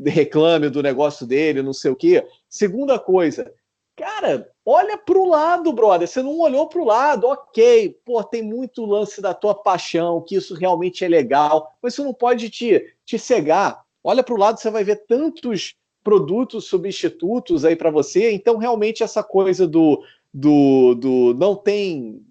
reclame do negócio dele, não sei o quê? Segunda coisa, cara, olha pro lado, brother. Você não olhou pro lado, ok. Pô, tem muito lance da tua paixão, que isso realmente é legal, mas isso não pode te cegar. Olha pro lado, você vai ver tantos produtos substitutos aí para você. Então, realmente, essa coisa do não tem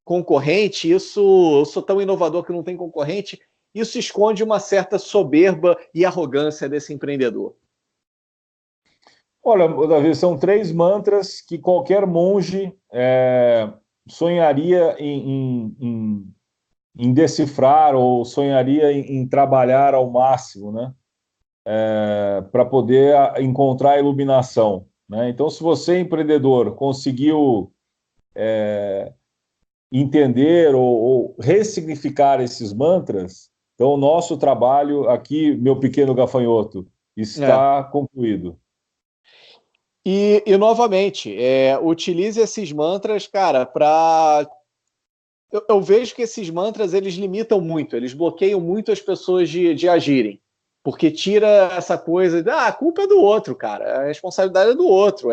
concorrente, isso, eu sou tão inovador que não tem concorrente, isso esconde uma certa soberba e arrogância desse empreendedor. olha, Davi, são 3 mantras que qualquer monge sonharia em decifrar ou sonharia em trabalhar ao máximo, né? Para poder encontrar a iluminação, né? Então, se você, empreendedor, conseguiu entender ou ressignificar esses mantras, então o nosso trabalho aqui, meu pequeno gafanhoto, está concluído. E novamente, utilize esses mantras, cara, para... Eu vejo que esses mantras, eles limitam muito, eles bloqueiam muito as pessoas de agirem. Porque tira essa coisa de, a culpa é do outro, cara, a responsabilidade é do outro,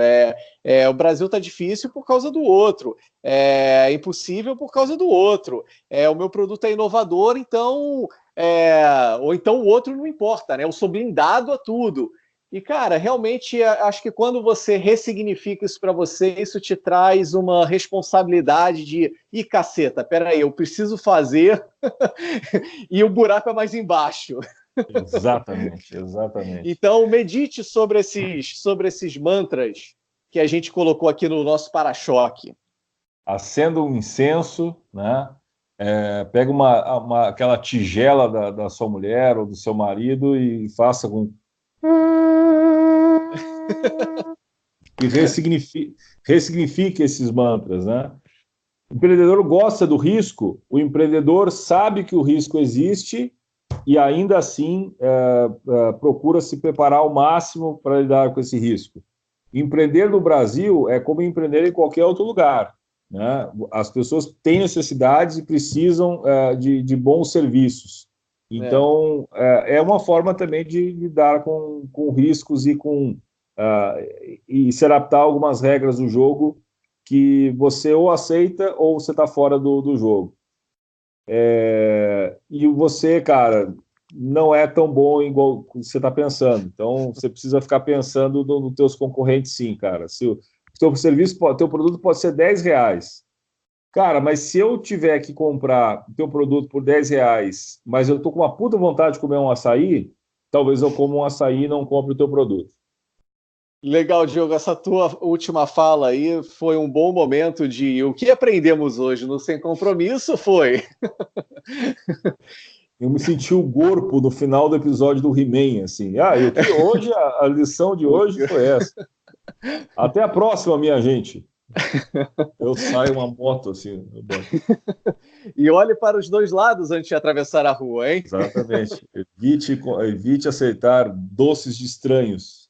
o Brasil tá difícil por causa do outro, é impossível por causa do outro, o meu produto é inovador, então, ou então o outro não importa, né? Eu sou blindado a tudo. E, cara, realmente, acho que quando você ressignifica isso para você, isso te traz uma responsabilidade de, caceta, peraí, eu preciso fazer e o buraco é mais embaixo. Exatamente, exatamente. Então, medite sobre esses mantras que a gente colocou aqui no nosso para-choque. Acenda um incenso, né? Pega aquela tigela da sua mulher ou do seu marido e faça com... e ressignifique esses mantras, né? O empreendedor gosta do risco, o empreendedor sabe que o risco existe e ainda assim procura se preparar ao máximo para lidar com esse risco. Empreender no Brasil é como empreender em qualquer outro lugar, né? As pessoas têm necessidades e precisam de bons serviços. Então, é uma forma também de lidar com riscos e se adaptar a algumas regras do jogo que você ou aceita ou você está fora do jogo. E você, cara, não é tão bom igual você está pensando. Então, você precisa ficar pensando nos teus concorrentes, sim, cara. Se o teu serviço, teu produto pode ser R$10. Cara, mas se eu tiver que comprar o teu produto por R$10, mas eu tô com uma puta vontade de comer um açaí, talvez eu coma um açaí e não compre o teu produto. Legal, Diogo, essa tua última fala aí foi um bom momento de o que aprendemos hoje no Sem Compromisso foi... Eu me senti o corpo no final do episódio do He-Man, assim. E o que hoje, a lição de hoje foi essa. Até a próxima, minha gente. Eu saio uma moto, assim. E olhe para os dois lados antes de atravessar a rua, hein? Exatamente. Evite aceitar doces de estranhos.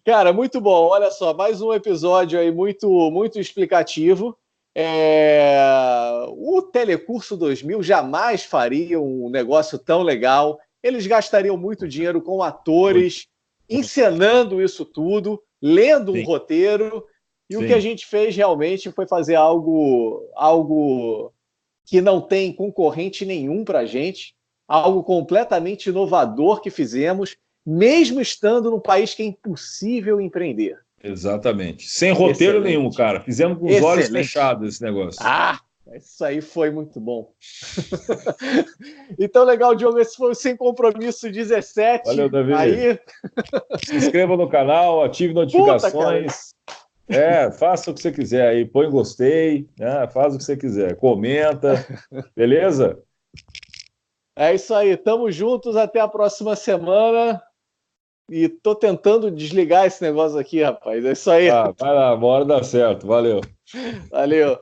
Cara, muito bom. Olha só, mais um episódio aí muito, muito explicativo. O Telecurso 2000 jamais faria um negócio tão legal. Eles gastariam muito dinheiro com atores, encenando isso tudo, lendo um roteiro. E o que a gente fez realmente foi fazer algo que não tem concorrente nenhum para a gente, algo completamente inovador que fizemos, mesmo estando num país que é impossível empreender. Exatamente. Sem roteiro nenhum, cara. Fizemos com os olhos fechados esse negócio. Isso aí foi muito bom. Então, legal, Diogo. Esse foi o Sem Compromisso 17. Valeu, Davi. Aí... Se inscreva no canal, ative notificações. Faça o que você quiser aí. Põe gostei, né? Faz o que você quiser. Comenta. Beleza? É isso aí. Tamo juntos. Até a próxima semana. E tô tentando desligar esse negócio aqui, rapaz. É isso aí. Vai lá, uma hora dá certo. Valeu. Valeu.